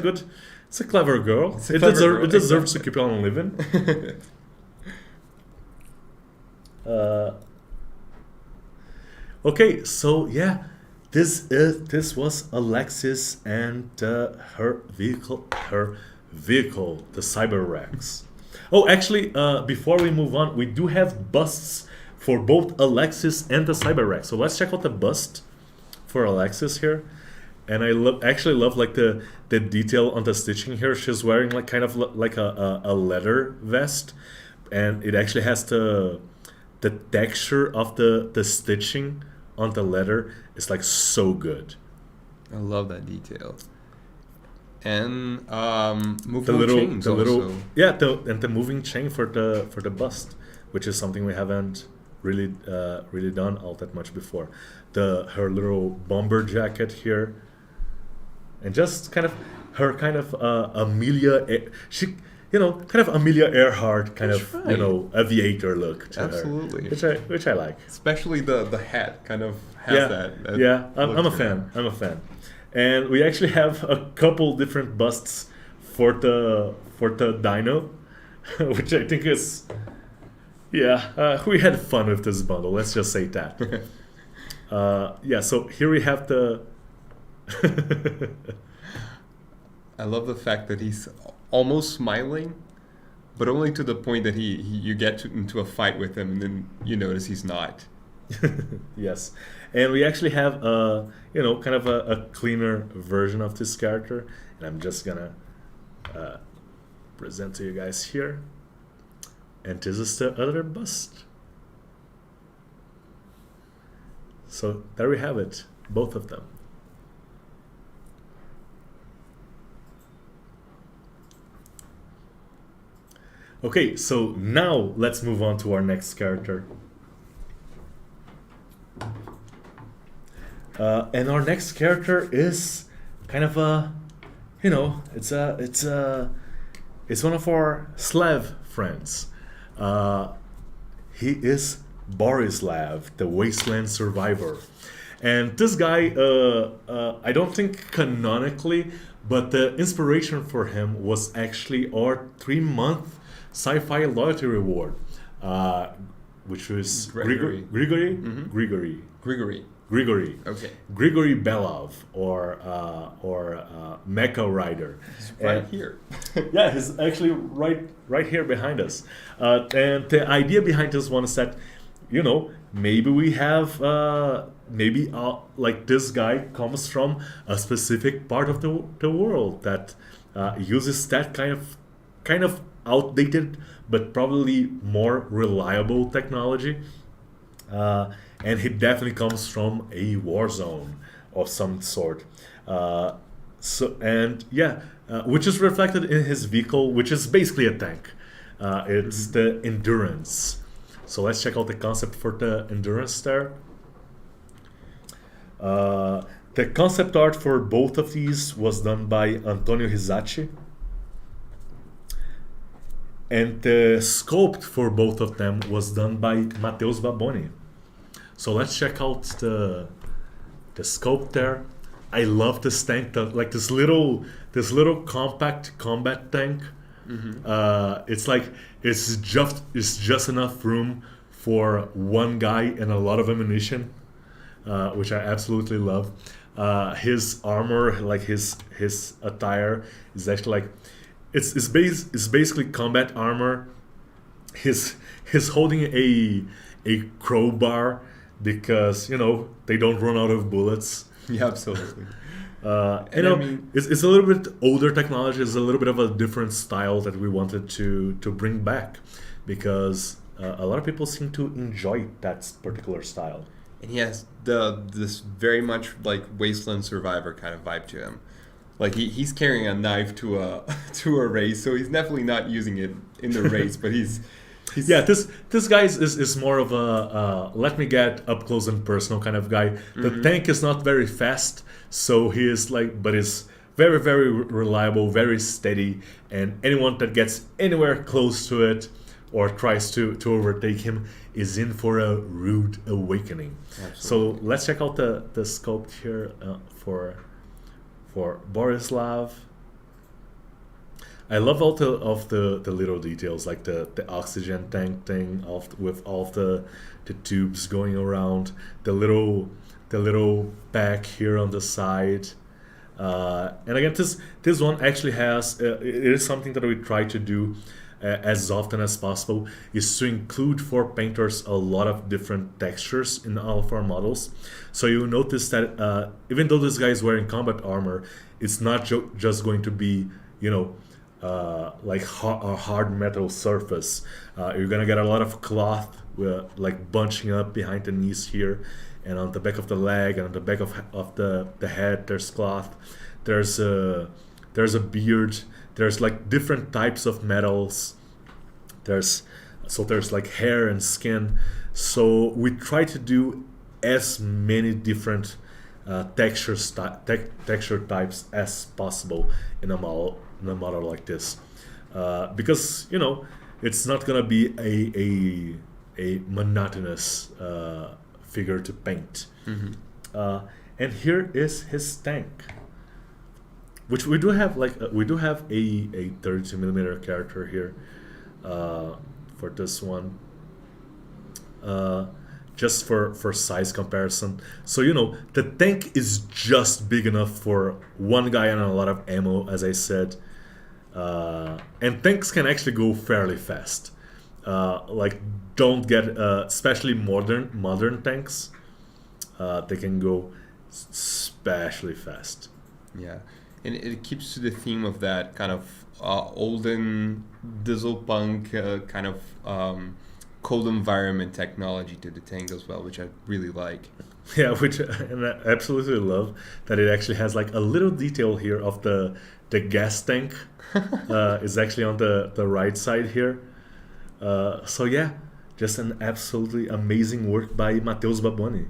clever girl. It deserves to keep on living. Okay, so yeah, this was Alexis and her vehicle, the Cyber Rex. Oh, actually, before we move on, we do have busts for both Alexis and the Cyber Rex. So let's check out the bust for Alexis here. And I actually love like the detail on the stitching here. She's wearing like kind of like a leather vest, and it actually has the texture of the stitching on the leather is like so good. I love that detail. And moving chains also. Yeah, the moving chain for the bust, which is something we haven't really done all that much before. Her little bomber jacket here, and just kind of her Amelia. Kind of Amelia Earhart kind of aviator look to Absolutely. her, which I like. Especially the hat kind of has that. I'm a fan. And we actually have a couple different busts for the dino, which I think is we had fun with this bundle. Let's just say that. So here we have the. I love the fact that he's almost smiling, but only to the point that you get into a fight with him, and then you notice he's not. Yes, and we actually have kind of a cleaner version of this character, and I'm just gonna present to you guys here. And this is the other bust. So there we have it, both of them. Okay, so now let's move on to our next character. And our next character is kind of it's one of our Slav friends. He is Borislav, the wasteland survivor. And this guy, I don't think canonically, but the inspiration for him was actually our 3-month sci-fi loyalty reward. which was Gregory. Grigory. Okay. Grigory Belov, or Mecha Rider. He's right here. Yeah, he's actually right here behind us. And the idea behind this one is that, maybe we have like this guy comes from a specific part of the world that uses that kind of outdated but probably more reliable technology. And he definitely comes from a war zone of some sort. Which is reflected in his vehicle, which is basically a tank. It's the Endurance. So let's check out the concept for the Endurance there. The concept art for both of these was done by Antonio Hisachi. And the sculpt for both of them was done by Matheus Baboni. So let's check out the sculpt there. I love this tank, like this little compact combat tank. It's just enough room for one guy and a lot of ammunition, which I absolutely love. His armor, like his attire, is actually like it's basically combat armor. He's holding a crowbar because they don't run out of bullets. Yeah, absolutely. It's a little bit older technology. It's a little bit of a different style that we wanted to bring back, because a lot of people seem to enjoy that particular style. And he has this very much like Wasteland Survivor kind of vibe to him. Like he's carrying a knife to a race, so he's definitely not using it in the race, but he's this guy is more of a let me get up close and personal kind of guy. The tank is not very fast, so he is but is very, very reliable, very steady, and anyone that gets anywhere close to it or tries to overtake him is in for a rude awakening. Absolutely. So let's check out the sculpt here for Borislav. I love all of the little details, like the oxygen tank thing with all of the tubes going around, the little pack here on the side, and again this one actually has it is something that we try to do as often as possible, is to include for painters a lot of different textures in all of our models. So you'll notice that even though this guy is wearing combat armor, it's not just going to be like a hard metal surface. You're gonna get a lot of cloth like bunching up behind the knees here, and on the back of the leg, and on the back of the head there's cloth. There's a beard. There's like different types of metals. There's like hair and skin. So we try to do as many different texture types as possible in a model like this, because it's not gonna be a monotonous figure to paint. And here is his tank, which we do have a 32mm character here for this one, just for size comparison. So the tank is just big enough for one guy and a lot of ammo, as I said. And tanks can actually go fairly fast. Don't get especially modern tanks. They can go especially fast. Yeah, and it keeps to the theme of that kind of olden diesel punk kind of cold environment technology to the tank as well, which I really like. Yeah, and I absolutely love that it actually has like a little detail here of the gas tank is actually on the right side here. So yeah, just an absolutely amazing work by Matheus Baboni,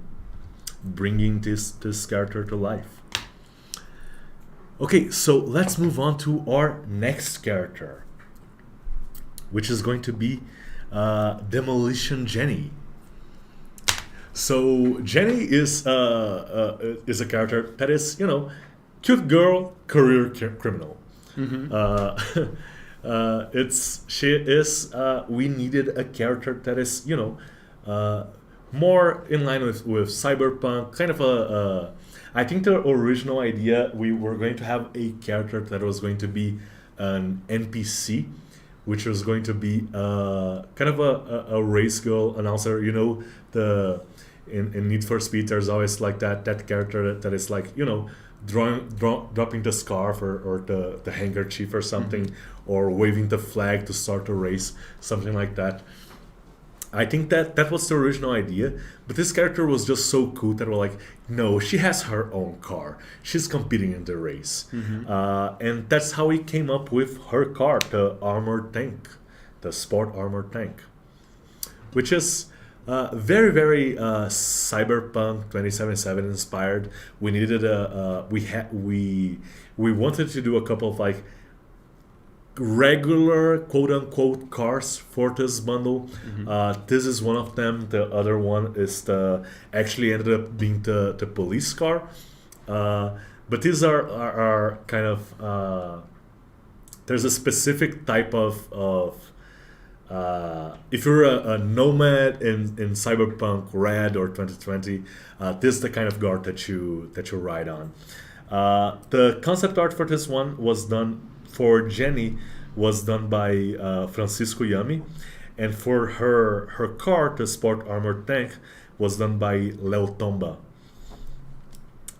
bringing this character to life. Okay, so let's move on to our next character, which is going to be Demolition Jenny. So Jenny is a character that is, cute girl, career criminal. We needed a character that is, more in line with cyberpunk, kind of I think the original idea, we were going to have a character that was going to be an NPC, which was going to be kind of a race girl announcer. You know, in Need for Speed, there's always like that character that is like, you know, dropping the scarf or the handkerchief or something, or waving the flag to start a race, something like that. I think that was the original idea, but this character was just so cool that we're like, no, she has her own car. She's competing in the race. And that's how we came up with her car, the armored tank, the sport armored tank, which is very, very cyberpunk 2077 inspired. We needed we wanted to do a couple of like regular quote-unquote cars for this bundle. This is one of them. The other one is actually ended up being the police car, but these are kind of there's a specific type of if you're a nomad in cyberpunk red or 2020, this is the kind of car that you ride on. The concept art for this one was done for Jenny, was done by Francisco Yami, and for her car, the sport armored tank, was done by Leo Tomba.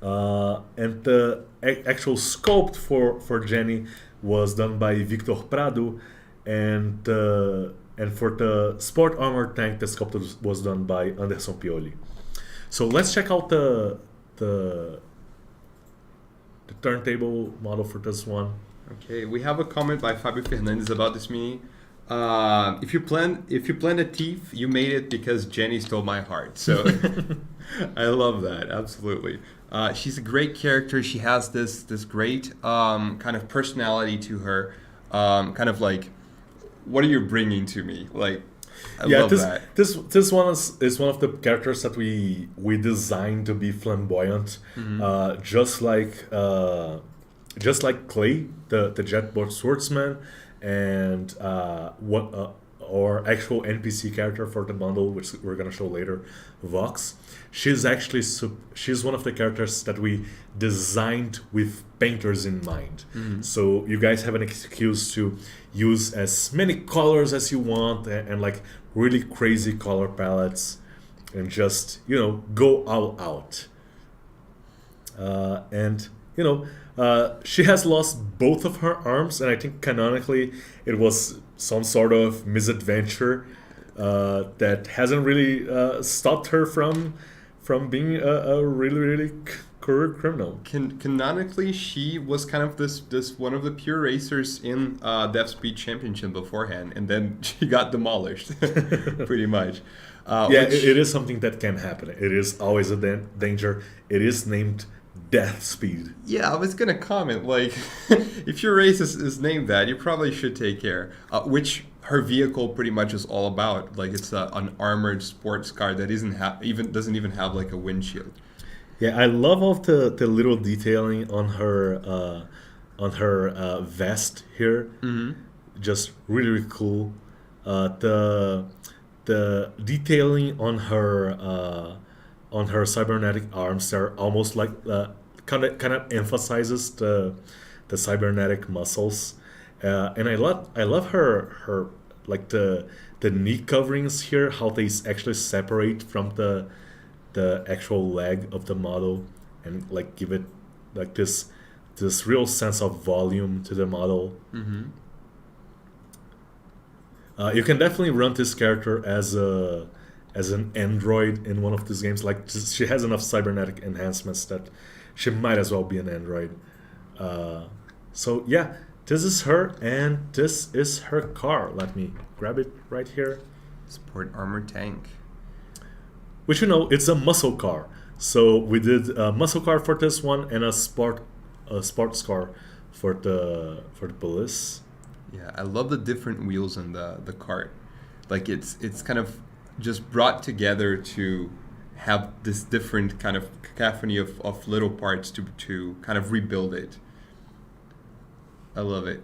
And the actual sculpt for Jenny was done by Victor Prado, and for the sport armored tank, the sculpt was done by Anderson Pioli. So let's check out the turntable model for this one. Okay, we have a comment by Fabio Fernandes about this mini. If you plan a thief, you made it because Jenny stole my heart. So I love that, absolutely. She's a great character. She has this great kind of personality to her. Kind of like, what are you bringing to me? Like, I love that. This one is one of the characters that we designed to be flamboyant, just like Clay, the jetboard swordsman, and or actual NPC character for the bundle, which we're gonna show later, Vox. She's one of the characters that we designed with painters in mind. So you guys have an excuse to use as many colors as you want, and like really crazy color palettes, and just, you know, go all out. And you know, she has lost both of her arms, and I think canonically it was some sort of misadventure that hasn't really stopped her from being a really career criminal. Canonically, she was kind of this one of the pure racers in Death Speed Championship beforehand, and then she got demolished, pretty much. It is something that can happen. It is always a danger. It is named Death Speed. Yeah, I was gonna comment, like, if your race is named that, you probably should take care. Which her vehicle pretty much is all about. Like, it's an armored sports car that doesn't even have like a windshield. Yeah, I love all the little detailing on her vest here. Just really cool. The detailing on her cybernetic arms are almost like kind of emphasizes the cybernetic muscles, and I love her like the knee coverings here, how they actually separate from the actual leg of the model, and like give it like this real sense of volume to the model. You can definitely run this character as an android in one of these games. Like, she has enough cybernetic enhancements that she might as well be an android. So yeah, this is her, and this is her car. Let me grab it right here. Sport armored tank. Which, you know, it's a muscle car. So we did a muscle car for this one, and a sports car for the police. Yeah, I love the different wheels in the cart. Like, it's kind of just brought together to have this different kind of cacophony of little parts to kind of rebuild it. I love it.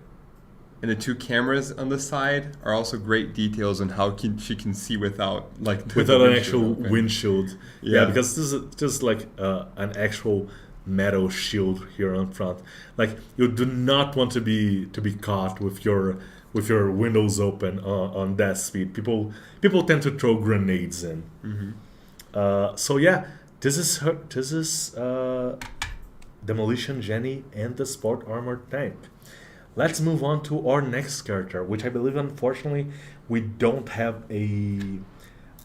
And the two cameras on the side are also great details on how she can see without without an actual windshield. Yeah, because this is just like an actual metal shield here on front. Like you do not want to be caught with your windows open on that speed. People tend to throw grenades in. So yeah, this is Demolition Jenny and the Sport Armored Tank. Let's move on to our next character, which I believe, unfortunately, we don't have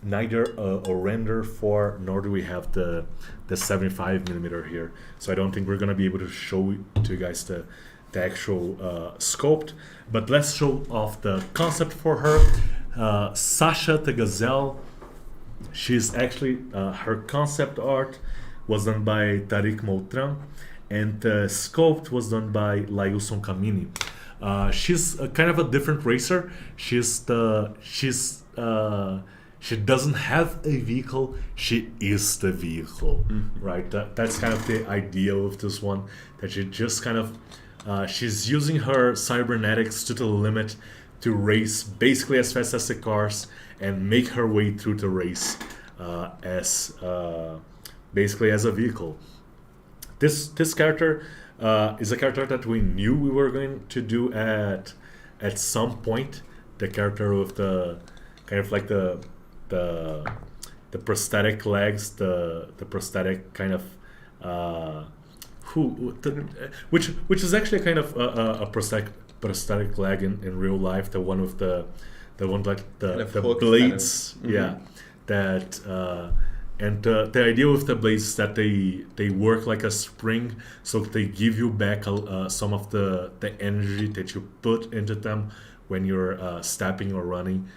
neither a render for, nor do we have the 75mm here. So I don't think we're gonna be able to show to you guys the actual sculpt. But let's show off the concept for her. Sasha the Gazelle. She's actually her concept art was done by Tariq Moutran, and the sculpt was done by Lailson Kamini. She's kind of a different racer. She doesn't have a vehicle. She is the vehicle, right? That's kind of the idea of this one. That she just kind of she's using her cybernetics to the limit to race basically as fast as the cars and make her way through the race as basically as a vehicle. This character is a character that we knew we were going to do at some point. The character with the kind of like the prosthetic legs, the prosthetic kind of which is actually kind of a prosthetic leg in real life. The one with the like the blades, kind of. That. And the idea with the blades is that they work like a spring, so they give you back some of the energy that you put into them when you're stepping or running,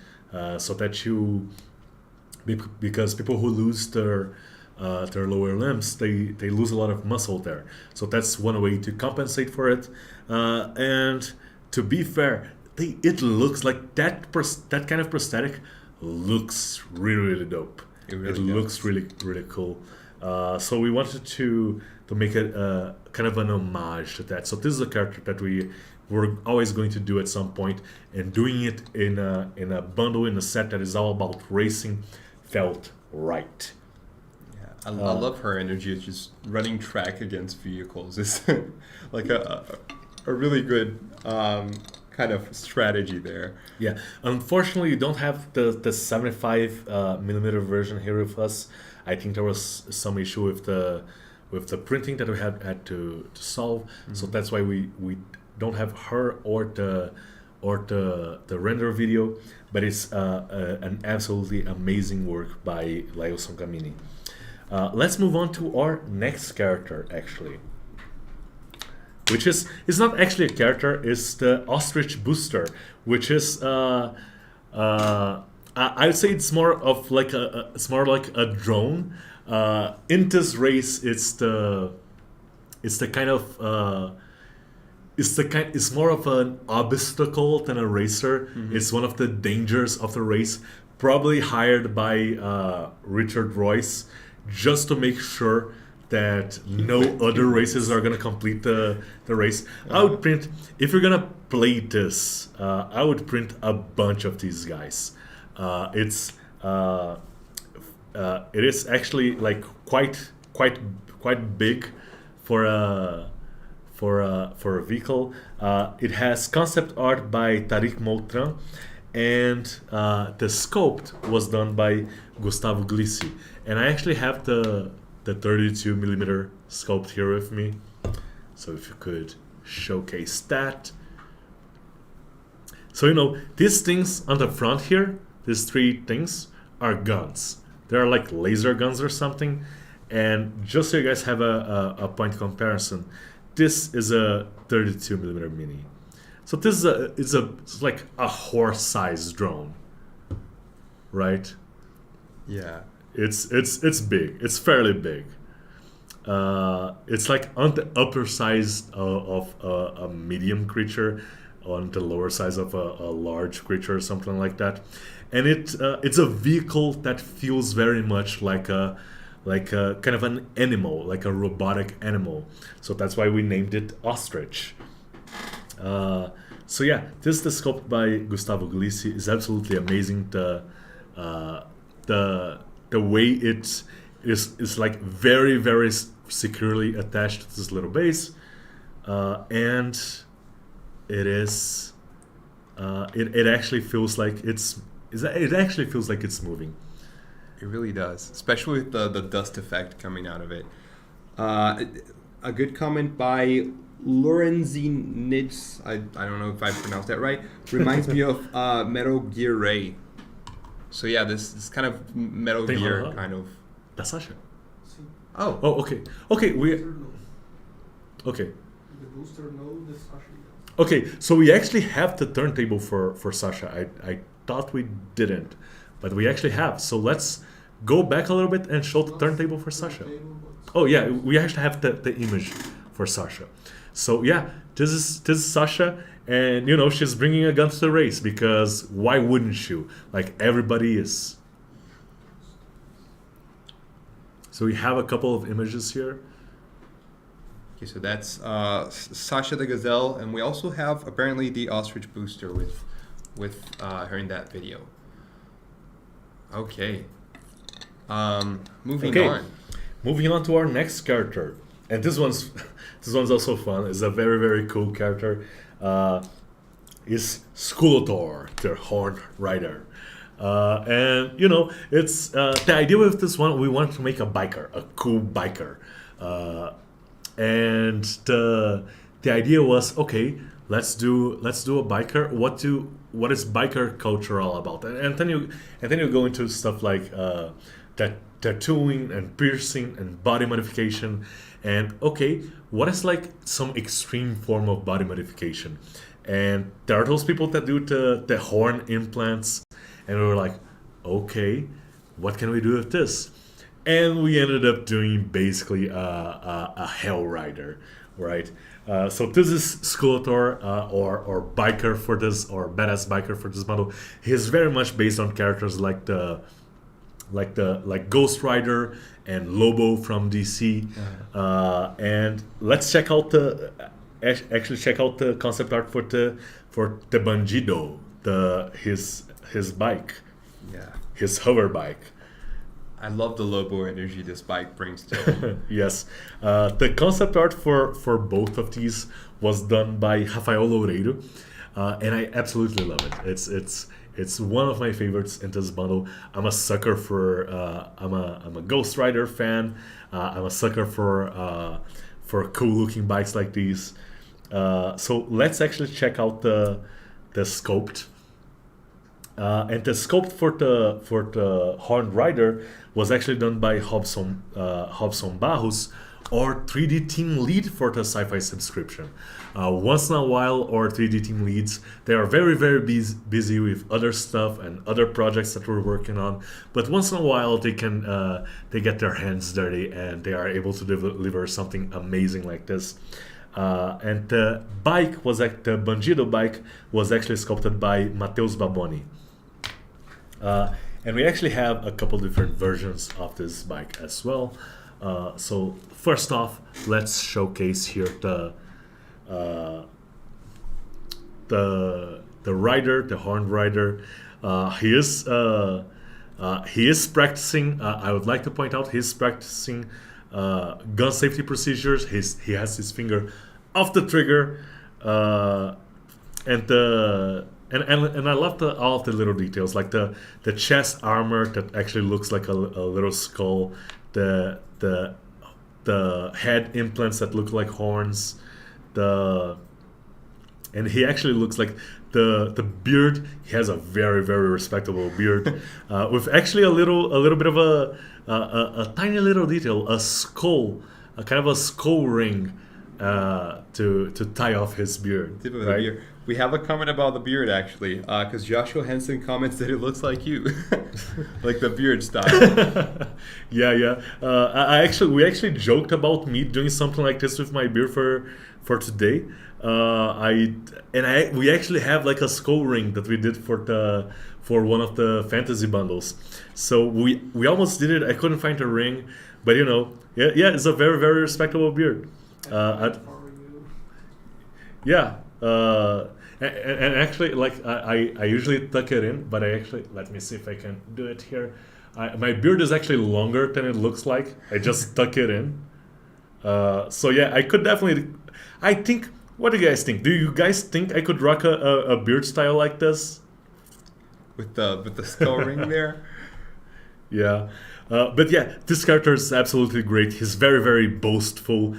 so that because people who lose their lower limbs, they lose a lot of muscle there. So that's one way to compensate for it. And to be fair, it looks like that kind of prosthetic looks really dope. It looks really cool. So we wanted to make it kind of an homage to that. So this is a character that we're always going to do at some point, and doing it in a bundle, in a set that is all about racing felt right. Yeah, I love her energy. It's just running track against vehicles. It's like a really good kind of strategy there. Yeah, unfortunately, you don't have the 75mm version here with us. I think there was some issue with the printing that we had to solve. So that's why we don't have her or the render video. But it's an absolutely amazing work by Lailson Kamini. Let's move on to our next character, actually, which is not actually a character. It's the Ostrich Booster, which is I would say it's more like a drone. In this race, it's more of an obstacle than a racer. It's one of the dangers of the race, probably hired by Richard Royce just to make sure that no other races are gonna complete the race. I would print, if you're gonna play this, I would print a bunch of these guys. It is actually like quite big for a vehicle. It has concept art by Tariq Moutran, and the sculpt was done by Gustavo Glissi. And I actually have the 32mm sculpt here with me, so if you could showcase that. So these things on the front here, these three things are guns. They're like laser guns or something. And just so you guys have a point of comparison, this is a 32mm mini. So this is it's like a horse-sized drone, right? Yeah. It's big. It's fairly big. It's like on the upper size of a medium creature, on the lower size of a large creature or something like that. And it's a vehicle that feels very much like a kind of an animal, like a robotic animal. So that's why we named it Ostrich. So yeah, this is the sculpt by Gustavo Glissi. Is absolutely amazing. The way it is like very very securely attached to this little base, and it is it actually feels like it actually feels like it's moving. It really does, especially with the dust effect coming out of it. A good comment by Lorenzinitz, I don't know if I pronounced that right, reminds me of Metal Gear Ray. So yeah, this kind of Metal Gear kind of. That's Sasha. Oh, okay. Okay, okay. The booster no, the Sasha. Okay, so we actually have the turntable for Sasha. I thought we didn't, but we actually have. So let's go back a little bit and show the turntable for Sasha. Oh yeah, we actually have the image for Sasha. So yeah, this is Sasha, and you know she's bringing a gun to the race because why wouldn't you? Like everybody is. So we have a couple of images here. Okay, so that's Sasha the Gazelle, and we also have apparently the Ostrich booster with her in that video. Okay. Moving on. Moving on to our next character, and this one's also fun. It's a very very cool character. Is Skulator, the Horned Rider. And you know, it's the idea with this one. We wanted to make a biker, a cool biker, and the idea was okay. Let's do a biker. What is biker culture all about? And then you go into stuff like that tattooing and piercing and body modification, and okay, what is like some extreme form of body modification? And there are those people that do the horn implants. And we were like, okay, what can we do with this? And we ended up doing basically a Hell Rider, right? So this is Skulator, or biker for this, or badass biker for this model. He's very much based on characters like Ghost Rider and Lobo from DC. And let's check out the concept art for the Bandido, his bike, his hover bike. I love the Lobo energy this bike brings to it. Yes, the concept art for both of these was done by Rafael Loureiro, and I absolutely love it. It's one of my favorites in this bundle. I'm a sucker for I'm a Ghost Rider fan. I'm a sucker for cool looking bikes like these. So let's actually check out the sculpt. And the sculpt for the Horned Rider was actually done by Robson Barros, our 3D team lead for the Sci-Fi subscription. Once in a while, our 3D team leads, they are very very busy with other stuff and other projects that we're working on. But once in a while, they get their hands dirty and they are able to deliver something amazing like this. And the bike was the Bandido bike was actually sculpted by Matheus Baboni. And we actually have a couple different versions of this bike as well. So first off, let's showcase here the rider, the Horned Rider. He is practicing. I would like to point out he's practicing gun safety procedures. He has his finger off the trigger, and I love all of the little details, like the chest armor that actually looks like a little skull, the head implants that look like horns, and he actually looks like the beard. He has a very very respectable beard, with actually a little bit of a tiny little detail, a skull, a kind of a skull ring, to tie off his beard. Tip of the beard. We have a comment about the beard actually, because Joshua Henson comments that it looks like you, like the beard style. Yeah. We actually joked about me doing something like this with my beard for today. We actually have like a skull ring that we did for one of the fantasy bundles. So we almost did it. I couldn't find a ring, but you know, yeah, it's a very very respectable beard. Yeah, And actually, like I usually tuck it in, but I actually let me see if I can do it here. My beard is actually longer than it looks like. I just tuck it in. So yeah, I could definitely. I think. What do you guys think? Do you guys think I could rock a beard style like this? With the skull ring there. Yeah. But yeah, this character is absolutely great. He's very, very boastful.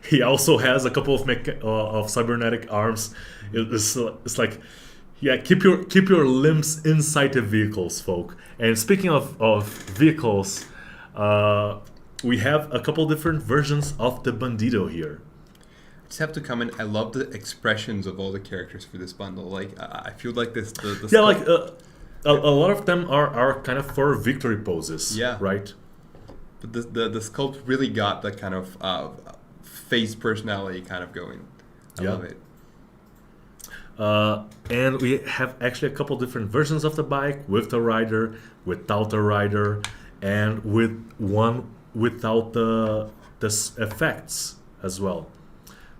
He also has a couple of cybernetic arms. It's like, yeah, keep your limbs inside the vehicles, folk. And speaking of vehicles, we have a couple different versions of the Bandito here. Just have to comment. I love the expressions of all the characters for this bundle. Like I feel like this. Yeah, like a lot of them are kind of for victory poses. Yeah. Right. But the sculpt really got that kind of face personality kind of going. I love it. And we have actually a couple different versions of the bike, with the rider, without the rider, and with one without the effects as well.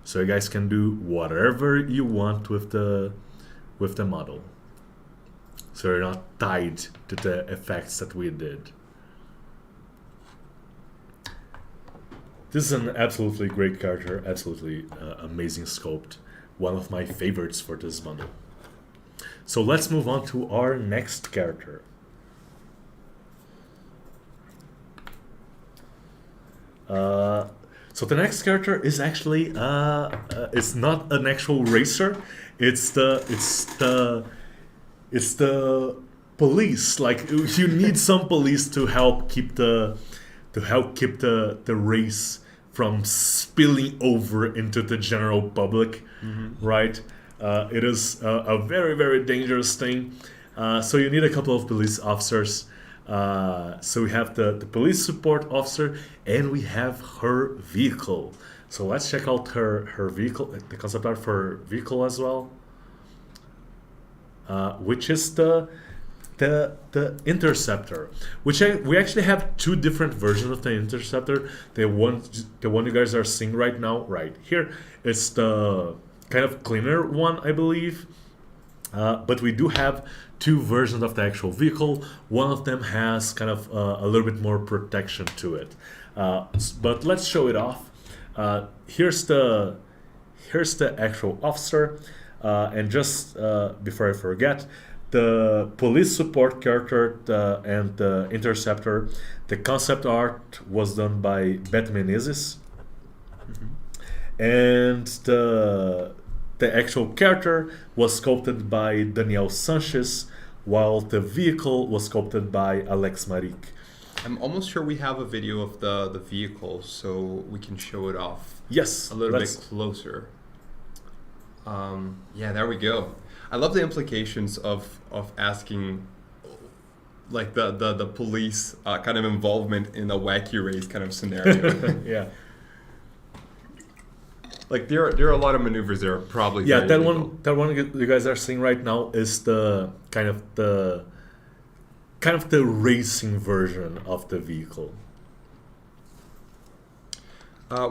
So you guys can do whatever you want with the model. So you're not tied to the effects that we did. This is an absolutely great character, absolutely amazing sculpt. One of my favorites for this bundle. So let's move on to our next character. So the next character is actually it's not an actual racer. It's the police. Like you need some police to help keep the race from spilling over into the general public, right? It is a very, very dangerous thing. So you need a couple of police officers. So we have the police support officer, and we have her vehicle. So let's check out her vehicle, the concept art for her vehicle as well, which is the Interceptor, which we actually have two different versions of the Interceptor. The one you guys are seeing right now, right here, it's the kind of cleaner one, I believe. But we do have two versions of the actual vehicle. One of them has kind of a little bit more protection to it. But let's show it off. Here's the actual officer. And just before I forget, the police support character and the Interceptor, the concept art was done by Beth Menezes. And the actual character was sculpted by Daniel Sanchez, while the vehicle was sculpted by Alex Maric. I'm almost sure we have a video of the vehicle, so we can show it off. Yes, a little bit closer. Yeah, there we go. I love the implications of asking, like the police kind of involvement in a wacky race kind of scenario. Yeah. Like there are a lot of maneuvers there, probably. Yeah, that one you guys are seeing right now is the kind of the racing version of the vehicle.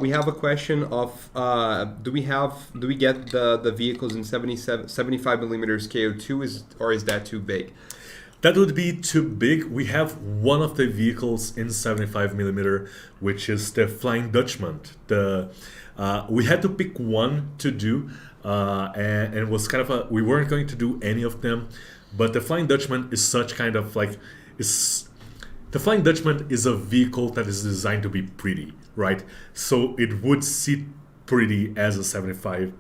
We have a question of do we get the vehicles in 75 millimeters KO2 or is that too big? That would be too big. We have one of the vehicles in 75 millimeter, which is the Flying Dutchman. We had to pick one to do, and it was kind of we weren't going to do any of them, but the Flying Dutchman is such kind of like the Flying Dutchman is a vehicle that is designed to be pretty, right? So it would sit pretty as a 75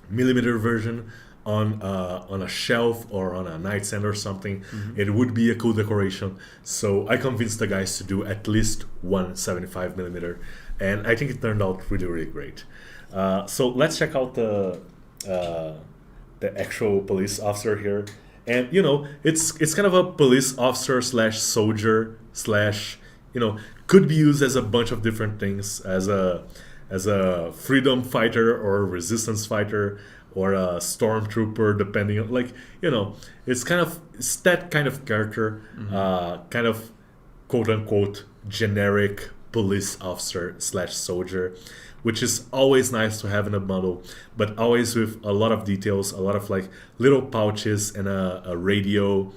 millimeter version on a shelf or on a nightstand or something. It would be a cool decoration. So I convinced the guys to do at least one 75 millimeter, and I think it turned out really, really great. So let's check out the actual police officer here. And it's kind of a police officer slash soldier slash, could be used as a bunch of different things, as a freedom fighter or a resistance fighter or a stormtrooper, depending on it's that kind of character, kind of quote unquote generic police officer slash soldier, which is always nice to have in a bundle, but always with a lot of details, a lot of like little pouches and a radio,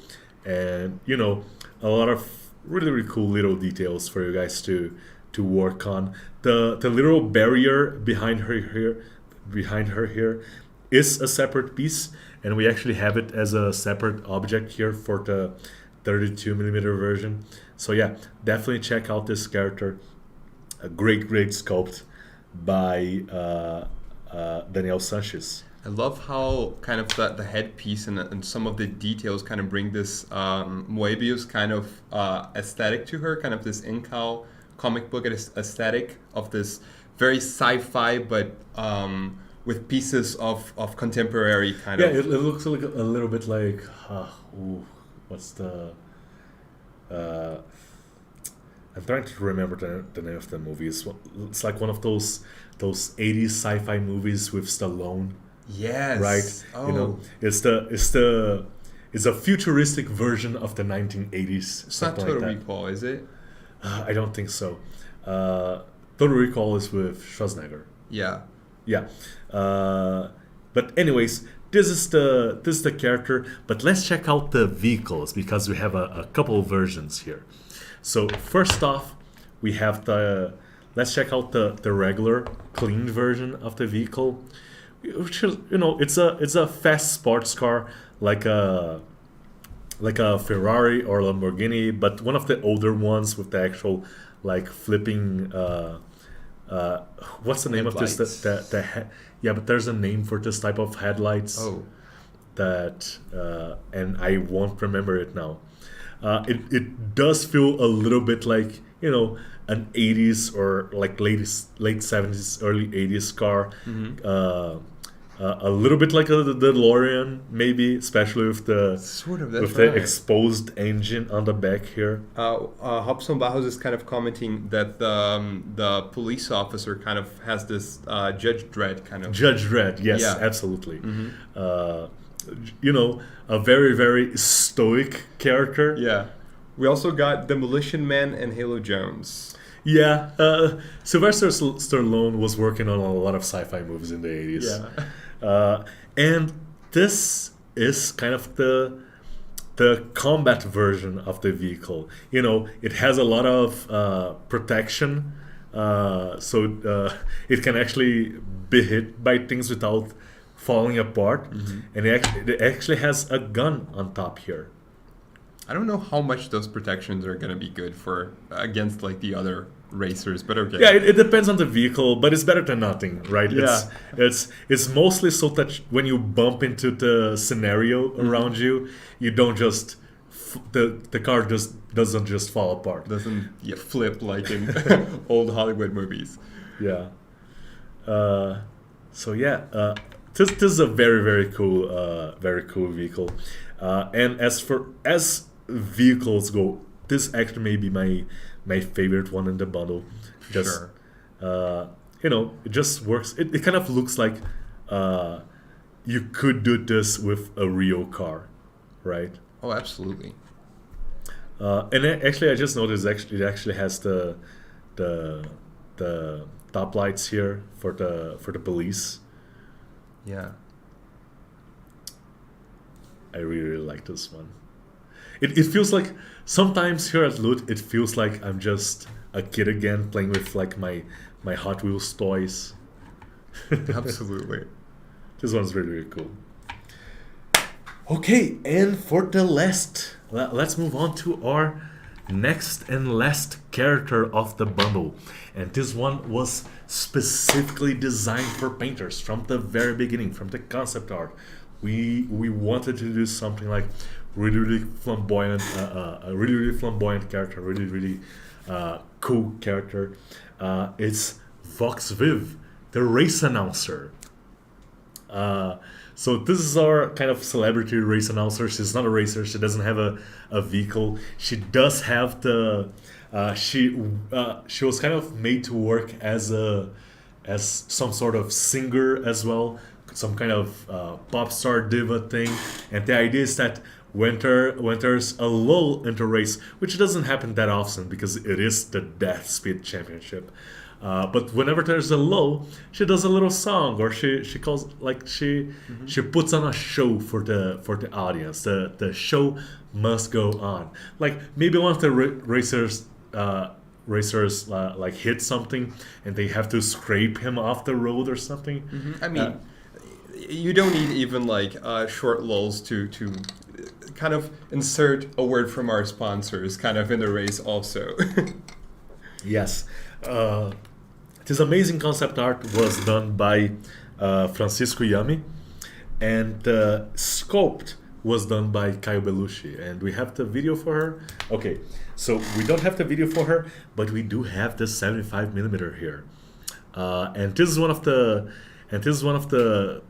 and a lot of really cool little details for you guys to work on. The little barrier behind her here is a separate piece, and we actually have it as a separate object here for the 32mm version. So yeah, definitely check out this character. A great sculpt by Daniel Sanchez. I love how kind of the headpiece and some of the details kind of bring this Moebius kind of aesthetic to her, kind of this Incal comic book aesthetic of this very sci-fi, but with pieces of contemporary kind of. Yeah, it looks like a little bit like, what's the... I'm trying to remember the name of the movie. It's like one of those 80s sci-fi movies with Stallone. Yes. Right. Oh. It's a futuristic version of the 1980s. It's not Total Recall, is it? I don't think so. Total Recall is with Schwarzenegger. Yeah. Yeah. But anyways, this is the character. But let's check out the vehicles because we have a couple of versions here. So first off, we have let's check out the regular clean version of the vehicle, which is, it's a fast sports car like a Ferrari or Lamborghini, but one of the older ones with the actual like flipping. What's the name Headlights. of this? Yeah, but there's a name for this type of headlights. Oh. That and I won't remember it now. It does feel a little bit like an 80s or like late 70s, early 80s car. Mm-hmm. A little bit like the DeLorean, maybe, especially with the Sort of, that's with right. the exposed engine on the back here. Hobson Barros is kind of commenting that the police officer kind of has this Judge Dredd kind of. Judge Dredd, yes, Yeah. absolutely. Mm-hmm. A very, very stoic character. Yeah. We also got Demolition Man and Halo Jones. Yeah, Sylvester Stallone was working on a lot of sci-fi movies in the 80s. Yeah. And this is kind of the combat version of the vehicle. It has a lot of protection, so it can actually be hit by things without falling apart. Mm-hmm. And it actually has a gun on top here. I don't know how much those protections are going to be good for against like the other racers, but okay. Yeah, it depends on the vehicle, but it's better than nothing, right? Yeah. It's mostly so that when you bump into the scenario around you, you don't just the car just doesn't just fall apart. Doesn't flip like in old Hollywood movies. Yeah. So yeah, this is a very cool vehicle. And as vehicles go, this actually may be my favorite one in the bundle. Sure. It just works. It kind of looks like you could do this with a real car, right? Oh, absolutely. Actually, I just noticed it actually has the top lights here for the police. Yeah. I really like this one. It feels like sometimes here at Loot, it feels like I'm just a kid again playing with like my Hot Wheels toys. Absolutely. This one's really cool. Okay, and for the last, let's move on to our next and last character of the bundle. And this one was specifically designed for painters from the very beginning, from the concept art. We wanted to do something like really flamboyant, a really flamboyant character, really cool character. It's Vox Viv, the race announcer. So this is our kind of celebrity race announcer. She's not a racer. She doesn't have a vehicle. She does have she was kind of made to work as some sort of singer as well, some kind of pop star diva thing. And the idea is that when there's a lull in the race, which doesn't happen that often because it is the Death Speed Championship. But whenever there's a lull, she does a little song, or she calls like she puts on a show for the audience. The show must go on. Like maybe one of the racers like hit something and they have to scrape him off the road or something. I mean, you don't need even like short lulls to kind of insert a word from our sponsors kind of in the race also. Yes. This amazing concept art was done by Francisco Yami, and the sculpt was done by Caio Belushi, and we have the video for her. Okay, so we don't have the video for her, but we do have the 75mm here, and this is one of the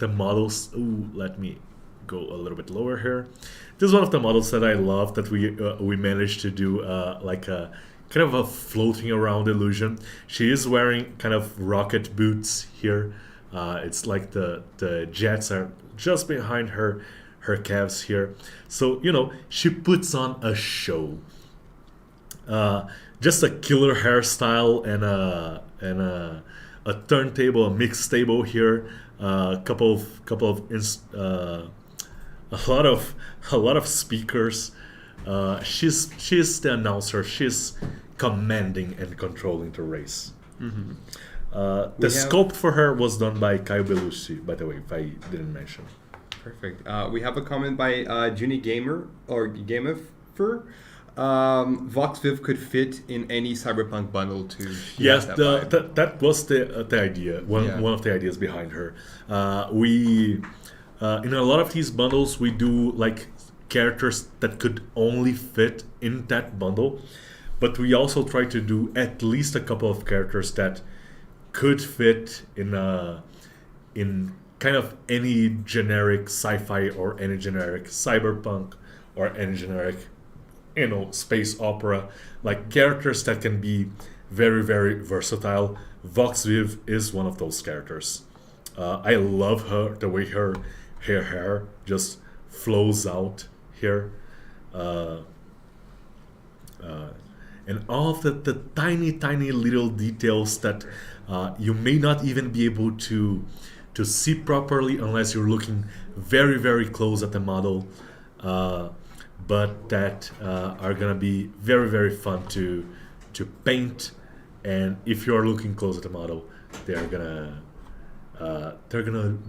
models. Ooh, let me go a little bit lower here. This is one of the models that I love that we managed to do like a kind of a floating around illusion. She is wearing kind of rocket boots here. It's like the jets are just behind her calves here. So, you know, she puts on a show. Just a killer hairstyle and a turntable, a mix table here. A lot of speakers. She's the announcer. She's commanding and controlling the race. The sculpt for her was done by Caio Belushi, by the way, if I didn't mention. Perfect. We have a comment by Junie Gamer or Gamefer. Vox Viv could fit in any cyberpunk bundle too. Yes, that was the idea. One of the ideas behind her. We in a lot of these bundles we do like characters that could only fit in that bundle, but we also try to do at least a couple of characters that could fit in kind of any generic sci-fi or any generic cyberpunk or any generic, you know, space opera, like characters that can be very, very versatile. Vox Viv is one of those characters. I love her, the way her hair just flows out here, and all of the tiny little details that you may not even be able to see properly unless you're looking very, very close at the model, but that are gonna be very, very fun to paint. And if you're looking close at the model, they're gonna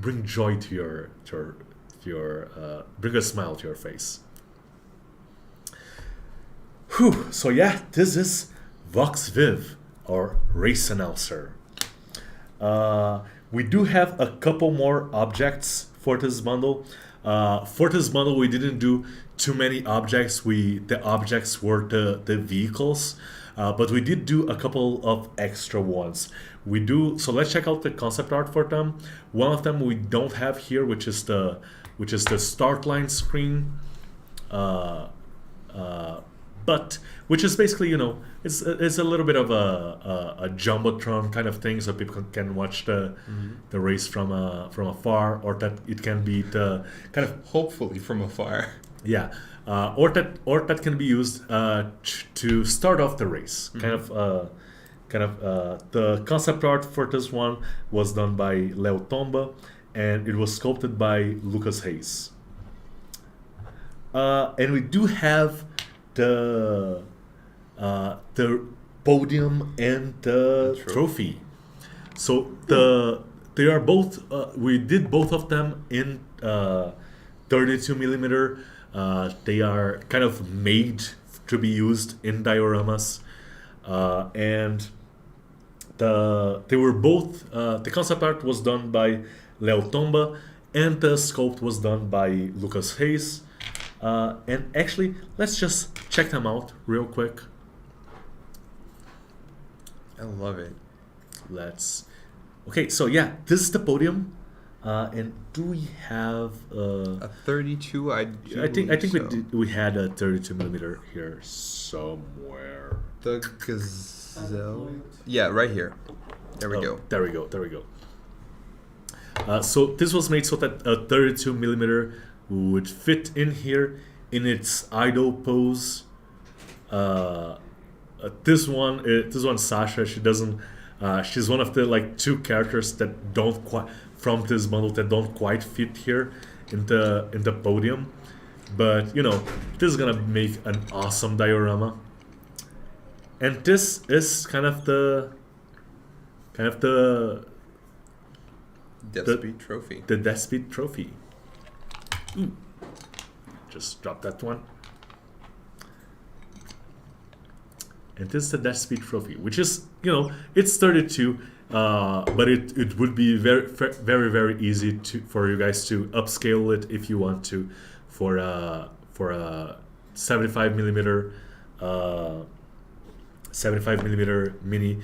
bring joy to your bring a smile to your face. Whew. So yeah, this is Vox Viv, or race announcer. We do have a couple more objects for this bundle. For this bundle, we didn't do too many objects. The objects were the vehicles, but we did do a couple of extra ones. So let's check out the concept art for them. One of them we don't have here, which is the start line screen, but which is basically, you know, it's a little bit of a jumbotron kind of thing, so people can watch the race from afar, or that it can be the kind of hopefully from afar. Yeah, or that can be used to start off the race. The concept art for this one was done by Leo Tomba, and it was sculpted by Lucas Hayes. And we do have the podium and the trophy. So they are both. We did both of them in 32mm. They are kind of made to be used in dioramas, and they were both. The concept art was done by Leo Tomba, and the sculpt was done by Lucas Hayes. And actually, let's just check them out real quick. I love it. Okay, so yeah, this is the podium. And do we have a 32? I think so. We had a 32mm here somewhere. The Gazelle. Yeah, right here. There we go. There we go. So this was made so that a 32mm would fit in here, in its idol pose. This one Sasha. She doesn't. She's one of the like two characters that don't quite from this bundle that don't quite fit here in the podium. But this is gonna make an awesome diorama. And this is kind of the Death Speed Trophy. The Death Speed Trophy. Ooh. Just drop that one. And this is the Death Speed Trophy, which is, it's 32, but it would be very, very, very easy for you guys to upscale it if you want to, for a 75 millimeter mini.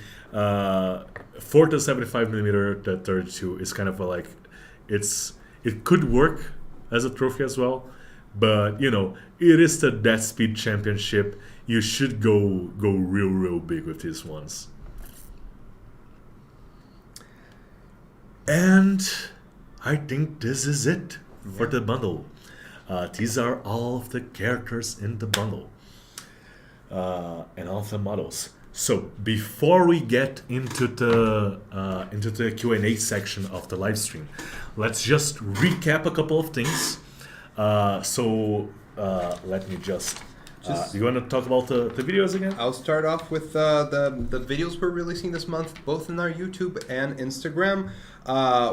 For the 75 millimeter, the 32 is kind of it could work as a trophy as well, but it is the Death Speed Championship. You should go real big with these ones. And I think this is it for the bundle. These are all of the characters in the bundle and all of the models. So before we get into the Q&A section of the live stream, let's just recap a couple of things. Let me just you want to talk about the videos again? I'll start off with the videos we're releasing this month, both in our YouTube and Instagram.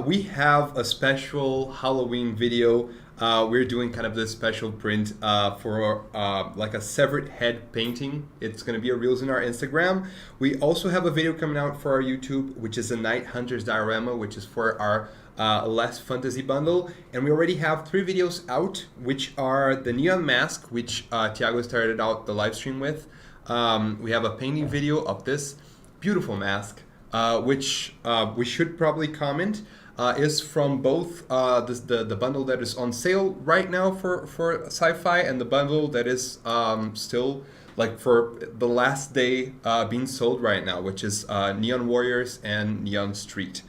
We have a special Halloween video. We're doing kind of this special print for like a severed head painting. It's going to be a reels in our Instagram. We also have a video coming out for our YouTube, which is a Night Hunters diorama, which is for our last fantasy bundle. And we already have 3 videos out, which are the neon mask, which Tiago started out the live stream with. We have a painting video of this beautiful mask, which we should probably comment. Is from both the bundle that is on sale right now for sci-fi and the bundle that is still like for the last day being sold right now, which is Neon Warriors and Neon Street.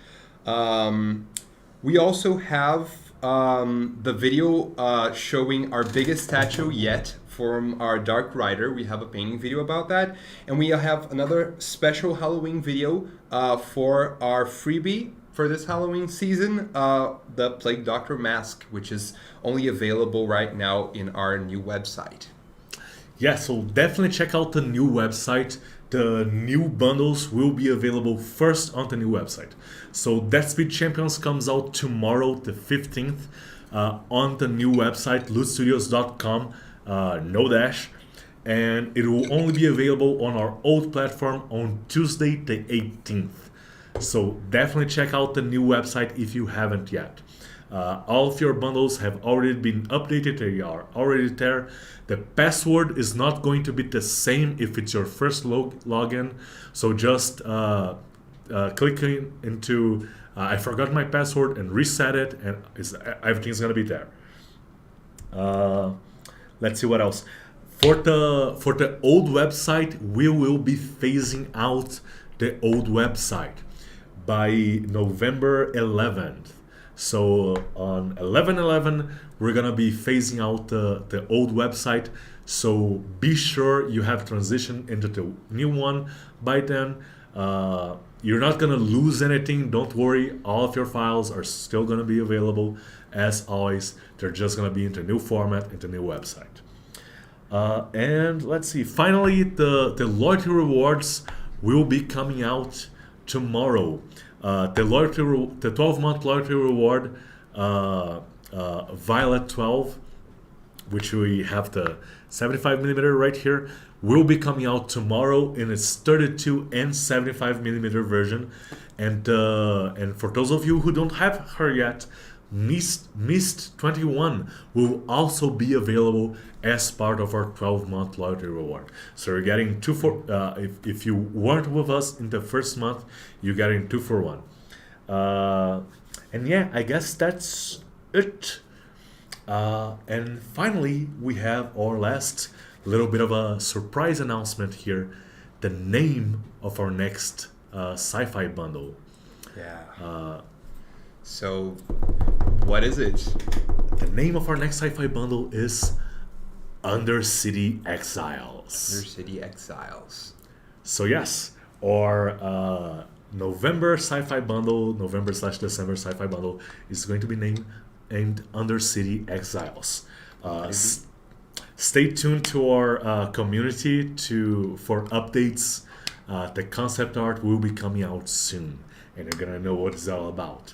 We also have the video showing our biggest statue yet from our Dark Rider. We have a painting video about that. And we have another special Halloween video for our freebie for this Halloween season, the Plague Doctor mask, which is only available right now in our new website. Yeah, so definitely check out the new website. The new bundles will be available first on the new website. So Death Speed Champions comes out tomorrow, the 15th, on the new website, lootstudios.com, no dash. And it will only be available on our old platform on Tuesday, the 18th. So definitely check out the new website if you haven't yet. All of your bundles have already been updated. They are already there. The password is not going to be the same if it's your first login. So just clicking into I forgot my password and reset it, and everything's going to be there. Let's see what else. For the old website, we will be phasing out the old website by November 11th. So on 11/11, we're gonna be phasing out the old website. So be sure you have transitioned into the new one by then. You're not gonna lose anything. Don't worry. All of your files are still gonna be available as always. They're just gonna be in the new format in the new website. And let's see. Finally, the loyalty rewards will be coming out tomorrow. The 12-month loyalty reward, Violet 12, which we have the 75mm right here, will be coming out tomorrow in its 32 and 75mm version. And for those of you who don't have her yet, Mist 21 will also be available as part of our 12-month loyalty reward. So you're getting 2 for if you weren't with us in the first month, you're getting 2 for 1. And yeah, I guess that's it. And finally, we have our last little bit of a surprise announcement here: the name of our next sci-fi bundle. Yeah. So, what is it? The name of our next sci-fi bundle is Undercity Exiles. Undercity Exiles. So yes, our November sci-fi bundle, November/December sci-fi bundle is going to be named Undercity Exiles. Stay tuned to our community for updates. The concept art will be coming out soon, and you're gonna know what it's all about.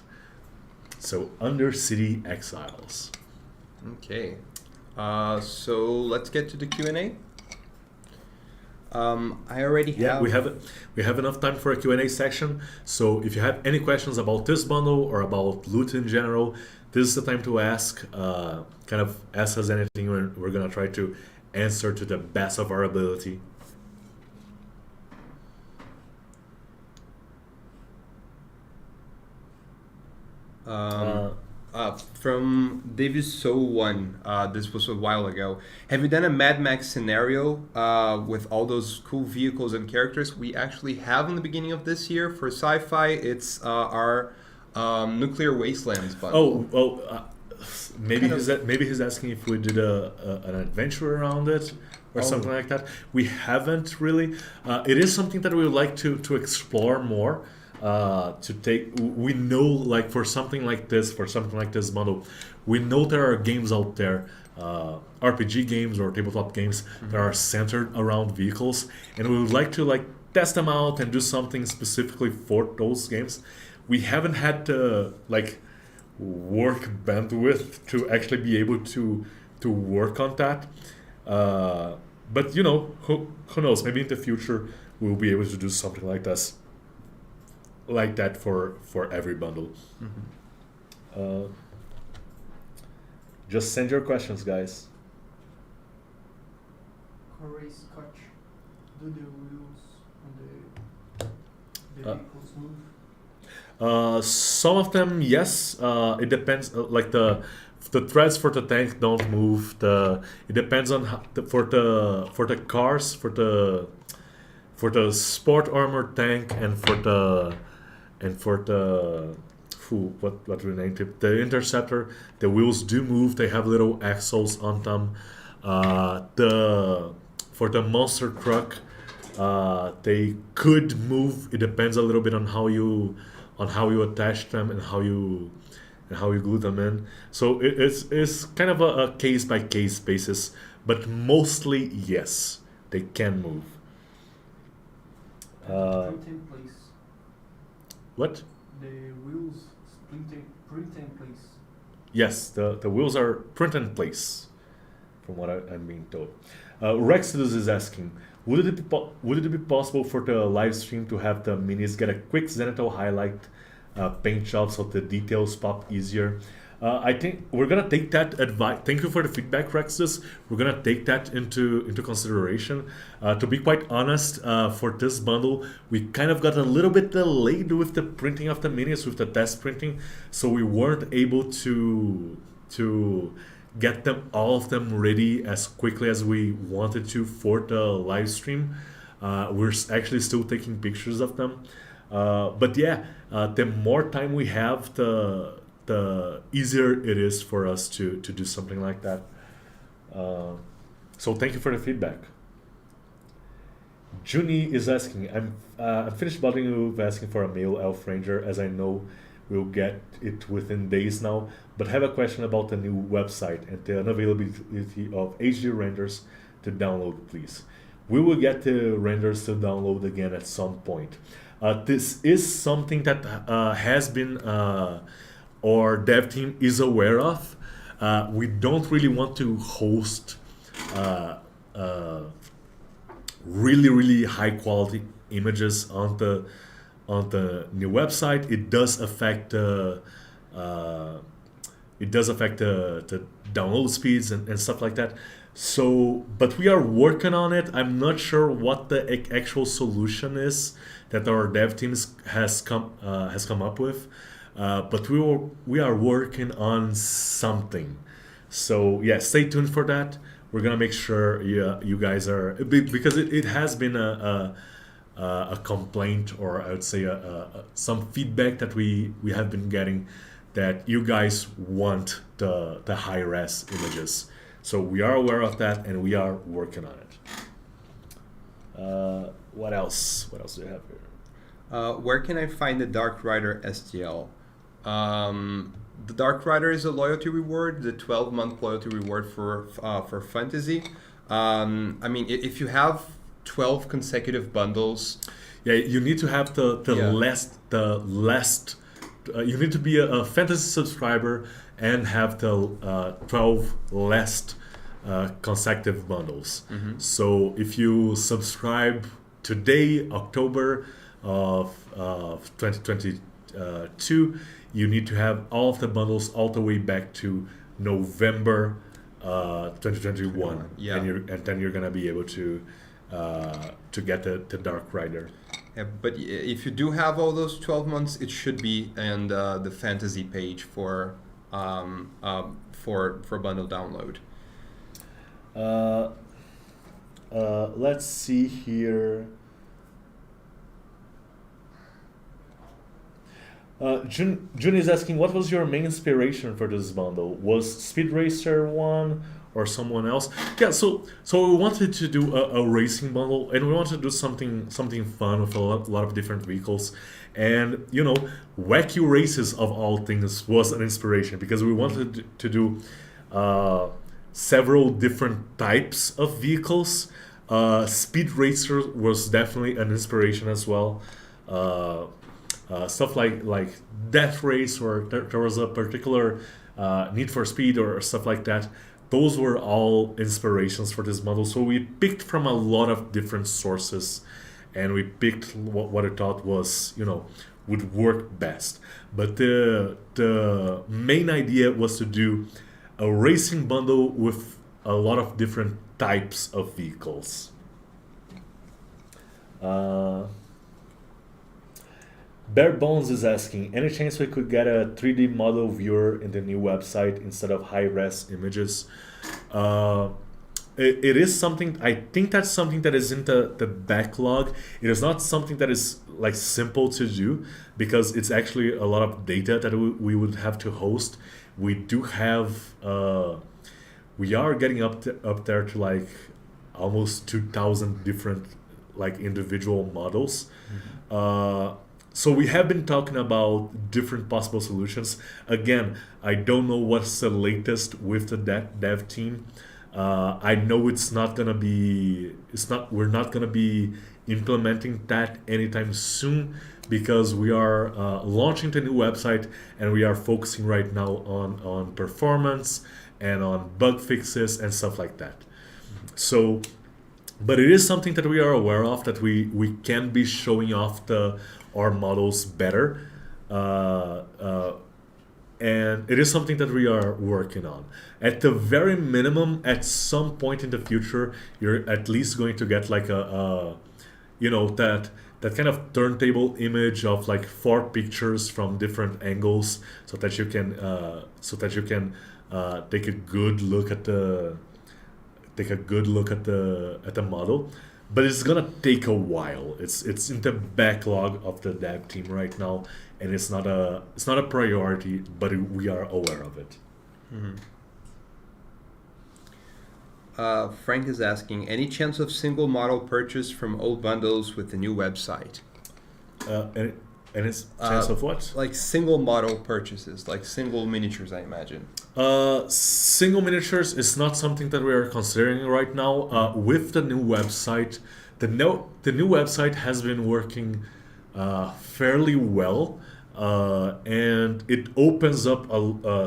So Undercity Exiles. Okay. So let's get to the Q&A. I already have... we have enough time for a Q&A section. So if you have any questions about this bundle or about loot in general, this is the time to ask. Kind of ask us anything. We're gonna try to answer to the best of our ability. From Davis So One, this was a while ago. Have you done a Mad Max scenario with all those cool vehicles and characters? We actually have in the beginning of this year for sci-fi. It's our Nuclear Wastelands bundle. Maybe he's asking if we did an adventure around it or something like that. We haven't really. It is something that we would like to explore more. We know, like, for something like this bundle, we know there are games out there, RPG games or tabletop games that are centered around vehicles, and we would like to test them out and do something specifically for those games. We haven't had the work bandwidth to actually be able to work on that, but who knows, maybe in the future we'll be able to do something like this. Like that for every bundle. Just send your questions, guys. Corey Scotch, do the wheels on the vehicles move? Some of them, yes. It depends. Like the threads for the tank don't move. It depends on for the cars, for the sport armor tank, and for the what we named it, the interceptor, the wheels do move. They have little axles on them. For the monster truck, they could move. It depends a little bit on how you attach them and how you glue them in. So it's kind of a case by case basis, but mostly yes, they can move. Print in place. What? The wheels print in place. Yes, the wheels are print in place, from what I'm being told. Rexidus is asking, would it be possible for the live stream to have the minis get a quick zenithal highlight paint job so the details pop easier? I think we're gonna take that advice. Thank you for the feedback, Rexidus. We're gonna take that into consideration. To be quite honest, for this bundle, we kind of got a little bit delayed with the printing of the minis, with the test printing, so we weren't able to get all of them ready as quickly as we wanted to for the live stream. We're actually still taking pictures of them, but yeah, the more time we have, the easier it is for us to do something like that. So thank you for the feedback. Junie is asking, I'm finished bothering you with asking for a male elf ranger, as I know we'll get it within days now, but have a question about the new website and the unavailability of HD renders to download, please. We will get the renders to download again at some point. This is something that has been our dev team is aware of. We don't really want to host really high quality images on the new website. It does affect the download speeds and stuff like that. So, but we are working on it. I'm not sure what the actual solution is that our dev team has come up with. But we are working on something. So yeah, stay tuned for that. We're gonna make sure you guys are, because it has been a complaint, or I would say some feedback that we have been getting, that you guys want the high res images. So we are aware of that and we are working on it. What else? What else do we have here? Where can I find the Dark Rider STL? The Dark Rider is a loyalty reward, the 12-month loyalty reward for fantasy. I mean, if you have 12 consecutive bundles, yeah, you need to have the last. You need to be a fantasy subscriber and have the 12 last consecutive bundles. Mm-hmm. So if you subscribe today, October of 2022, you need to have all of the bundles all the way back to November 2021. Yeah. And then you're gonna be able to get the Dark Rider. Yeah, but if you do have all those 12 months, it should be in the fantasy page for bundle download. Let's see here. June is asking, what was your main inspiration for this bundle? Was Speed Racer one or someone else? Yeah, so we wanted to do a racing bundle, and we wanted to do something fun with a lot of different vehicles, and wacky races of all things was an inspiration because we wanted to do several different types of vehicles. Speed Racer was definitely an inspiration as well. Stuff like Death Race, or there was a particular Need for Speed or stuff like that. Those were all inspirations for this model. So we picked from a lot of different sources, and we picked what I thought was would work best. But the main idea was to do a racing bundle with a lot of different types of vehicles. Bare Bones is asking, any chance we could get a 3D model viewer in the new website instead of high-res images? It is something, I think that's something that is in the backlog. It is not something that is like simple to do because it's actually a lot of data that we would have to host. We do have, we are getting up there to like almost 2,000 different like individual models. Mm-hmm. So we have been talking about different possible solutions. Again, I don't know what's the latest with the dev team. I know we're not gonna be implementing that anytime soon because we are launching the new website and we are focusing right now on performance and on bug fixes and stuff like that. So, but it is something that we are aware of, that we can be showing off our models better, and it is something that we are working on. At the very minimum, at some point in the future, you're at least going to get like that kind of turntable image of like 4 pictures from different angles, so that you can take a good look at the model. But it's gonna take a while. It's in the backlog of the dev team right now, and it's not a priority, but we are aware of it. Mm-hmm. Frank is asking, any chance of single model purchase from old bundles with the new website? And it's chance of what? Like single model purchases, like single miniatures, I imagine. Single miniatures is not something that we are considering right now. With the new website, the new website has been working fairly well, and it opens up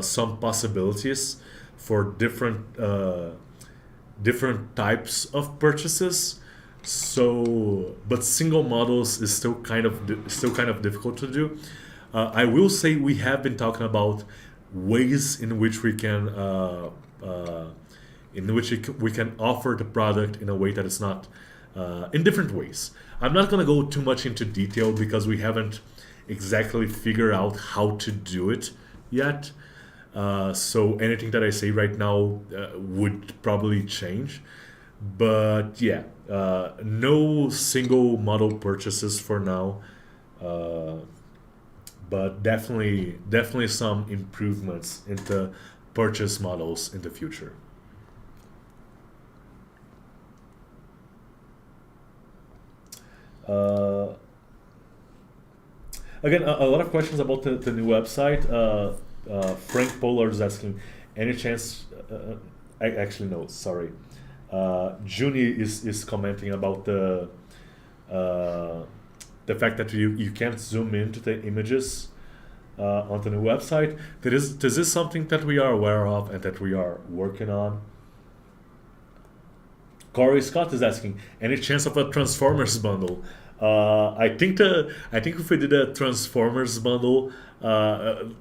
some possibilities for different types of purchases. So, but single models is still kind of difficult to do. I will say we have been talking about ways in which we can we can offer the product in a way that is not in different ways. I'm not gonna go too much into detail because we haven't exactly figured out how to do it yet. So anything that I say right now would probably change. But yeah, no single model purchases for now, but definitely some improvements into purchase models in the future. Uh, Again, a lot of questions about the new website. Frank Pollard is asking, any chance? Actually, no, sorry. Junie is commenting about the fact that you can't zoom into the images on the new website. This is something that we are aware of and that we are working on. Corey Scott is asking, any chance of a Transformers bundle? I think if we did a Transformers bundle, it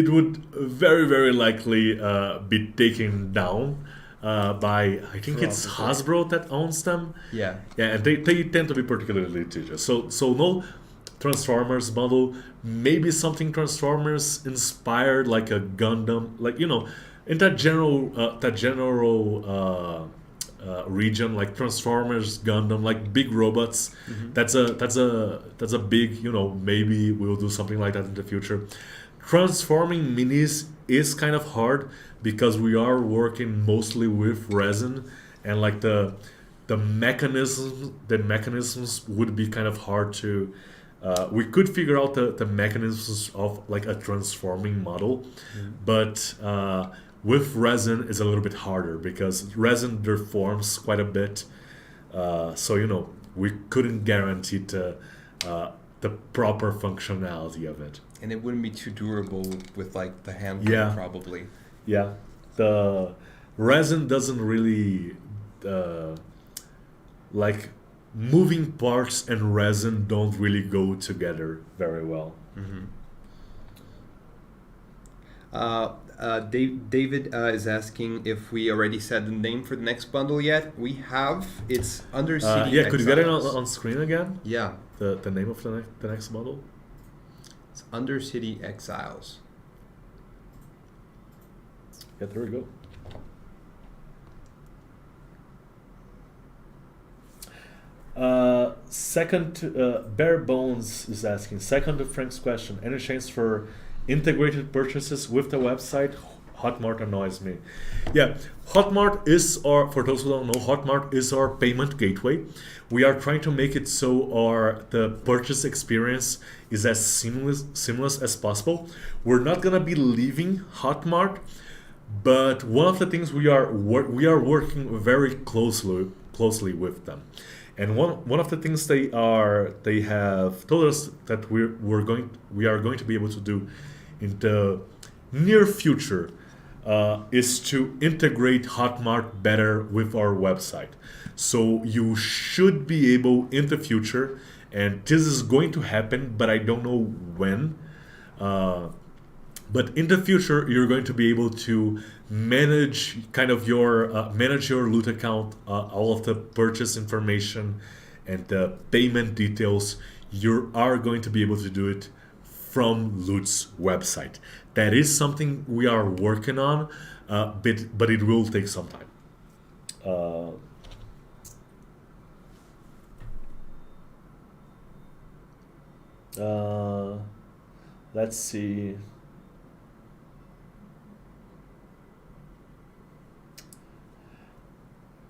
would very likely be taken down by, I think it's Hasbro that owns them. Yeah. Yeah, and they tend to be particularly litigious. So no Transformers bundle. Maybe something Transformers inspired, like a Gundam, like in that general region, like Transformers, Gundam, like big robots. That's a big, maybe we'll do something like that in the future. Transforming minis is kind of hard because we are working mostly with resin, and like the mechanisms would be kind of hard to. We could figure out the mechanisms of like a transforming model, but with resin is a little bit harder because resin deforms quite a bit. So we couldn't guarantee the proper functionality of it. And it wouldn't be too durable with like the hand probably. Yeah, the resin doesn't really like moving parts and resin don't really go together very well. David is asking if we already said the name for the next bundle yet. We have. It's Under City Yeah, could you get it Exiles. on screen again? Yeah, The name of the next bundle? it's Under City Exiles. Yeah, there we go. Second, Bare Bones is asking, second to Frank's question, any chance for integrated purchases with the website? Hotmart annoys me. Yeah, Hotmart is for those who don't know, Hotmart is our payment gateway. We are trying to make it so the purchase experience is as seamless as possible. We're not gonna be leaving Hotmart, but one of the things we are working very closely with them. And one of the things they have told us that we are going to be able to do in the near future is to integrate Hotmart better with our website. So you should be able in the future, and this is going to happen, but I don't know when. But in the future, you're going to be able to manage your loot account, all of the purchase information and the payment details. You are going to be able to do it from Loot's website. That is something we are working on, but it will take some time. Let's see.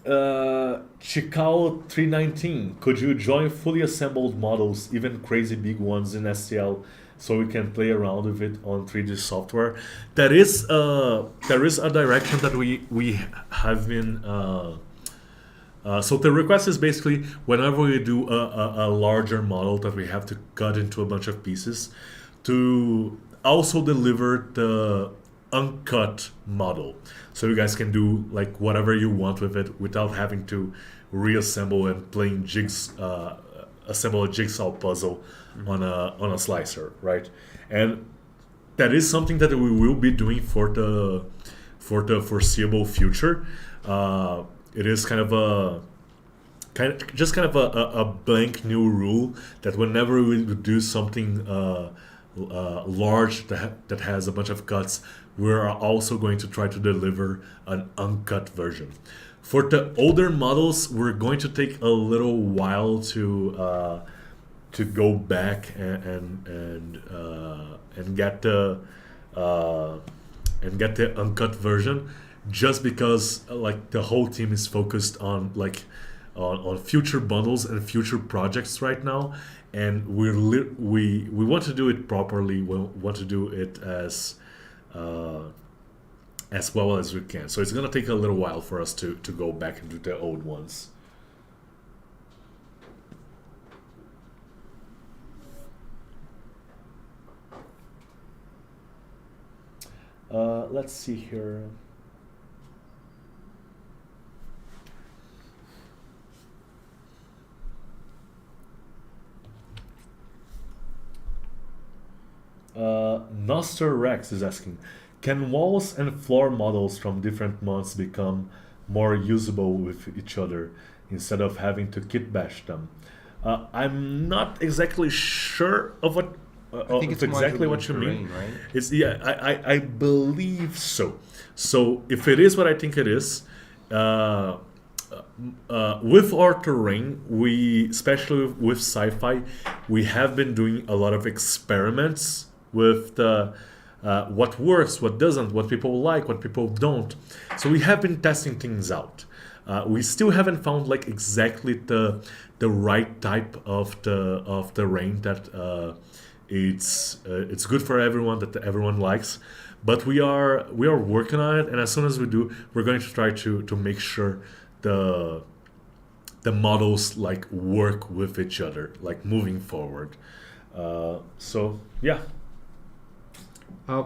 Chikao 319, could you join fully assembled models, even crazy big ones in STL, so we can play around with it on 3D software? There is a direction that we have been. So the request is basically whenever we do a larger model that we have to cut into a bunch of pieces, to also deliver the uncut model, so you guys can do like whatever you want with it without having to reassemble and assemble a jigsaw puzzle on a slicer, right? And that is something that we will be doing for the foreseeable future. It is kind of a blank new rule that whenever we do something large that has a bunch of cuts, we're also going to try to deliver an uncut version. For the older models, we're going to take a little while to go back and get the uncut version, just because like the whole team is focused on like on future bundles and future projects right now, and we want to do it properly. We want to do it as well as we can. So it's gonna take a little while for us to go back into the old ones. Let's see here. Noster Rex is asking, can walls and floor models from different months become more usable with each other instead of having to kit bash them? I'm not exactly sure of what I think it's exactly modular what you terrain, mean. right? It's I believe so. So if it is what I think it is, with our terrain, we, especially with sci-fi, we have been doing a lot of experiments with the what works, what doesn't, what people like, what people don't. So we have been testing things out. We still haven't found like exactly the right type of the rain that it's good for everyone, that everyone likes. But we are working on it, and as soon as we do, we're going to try to make sure the models like work with each other, like moving forward. So yeah.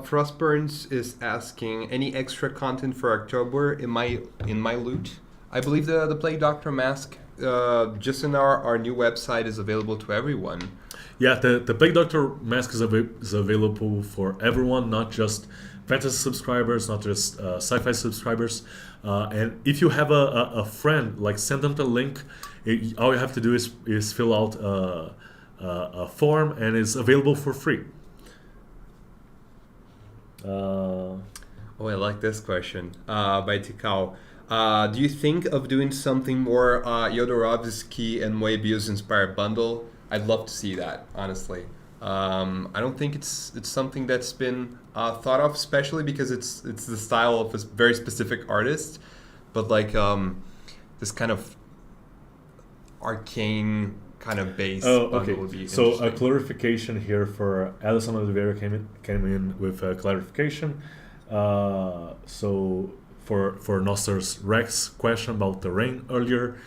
Frost Burns is asking, any extra content for October in my loot? I believe the Plague Doctor mask just in our new website is available to everyone. Yeah, the Plague Doctor mask is available for everyone, not just fantasy subscribers, not just sci-fi subscribers. And if you have a friend, like send them the link. All you have to do is fill out a form, and it's available for free. Oh, I like this question by Tikal. Do you think of doing something more Yodorovsky and Moebius inspired bundle? I'd love to see that, honestly. I don't think it's something that's been thought of, especially because it's the style of a very specific artist. But like this kind of arcane kind of base bundle would be so interesting. a clarification here for Alexis and Cyber came in with a clarification. So for Noster's Rex question about the rain earlier,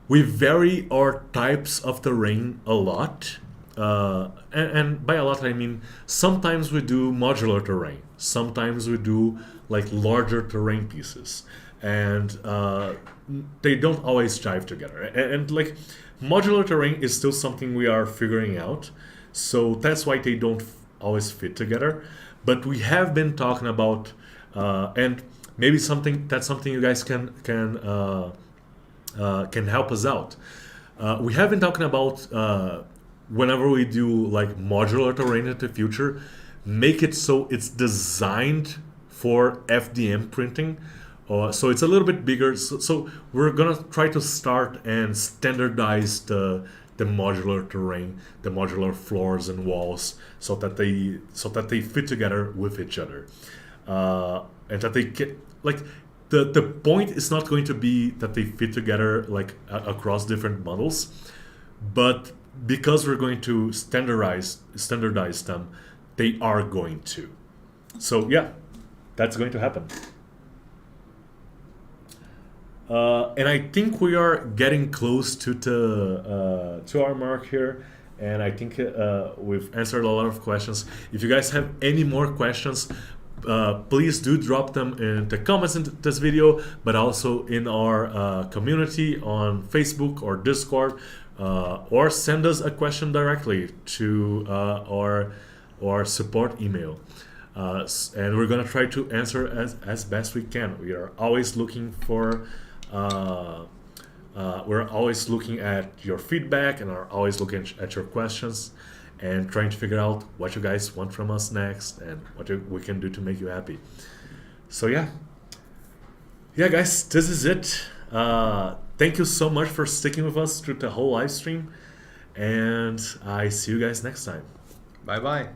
we vary our types of terrain a lot, and by a lot I mean sometimes we do modular terrain, sometimes we do like larger terrain pieces, and they don't always jive together. And like modular terrain is still something we are figuring out, so that's why they don't always fit together. But we have been talking about, and maybe something you guys can help us out. We have been talking about whenever we do like modular terrain in the future, make it so it's designed for FDM printing. So it's a little bit bigger. So we're gonna try to start and standardize the modular terrain, the modular floors and walls, so that they fit together with each other, and that they get like. The point is not going to be that they fit together like across different models, but because we're going to standardize them, they are going to. So yeah, that's going to happen. And I think we are getting close to our mark here, and I think we've answered a lot of questions. If you guys have any more questions, please do drop them in the comments in this video, but also in our community on Facebook or Discord, or send us a question directly to our support email, and we're gonna try to answer as best we can. We are always looking for we're always looking at your feedback, and are always looking at your questions, and trying to figure out what you guys want from us next and what we can do to make you happy. So yeah guys, this is it. Thank you so much for sticking with us through the whole live stream, and I see you guys next time. Bye bye.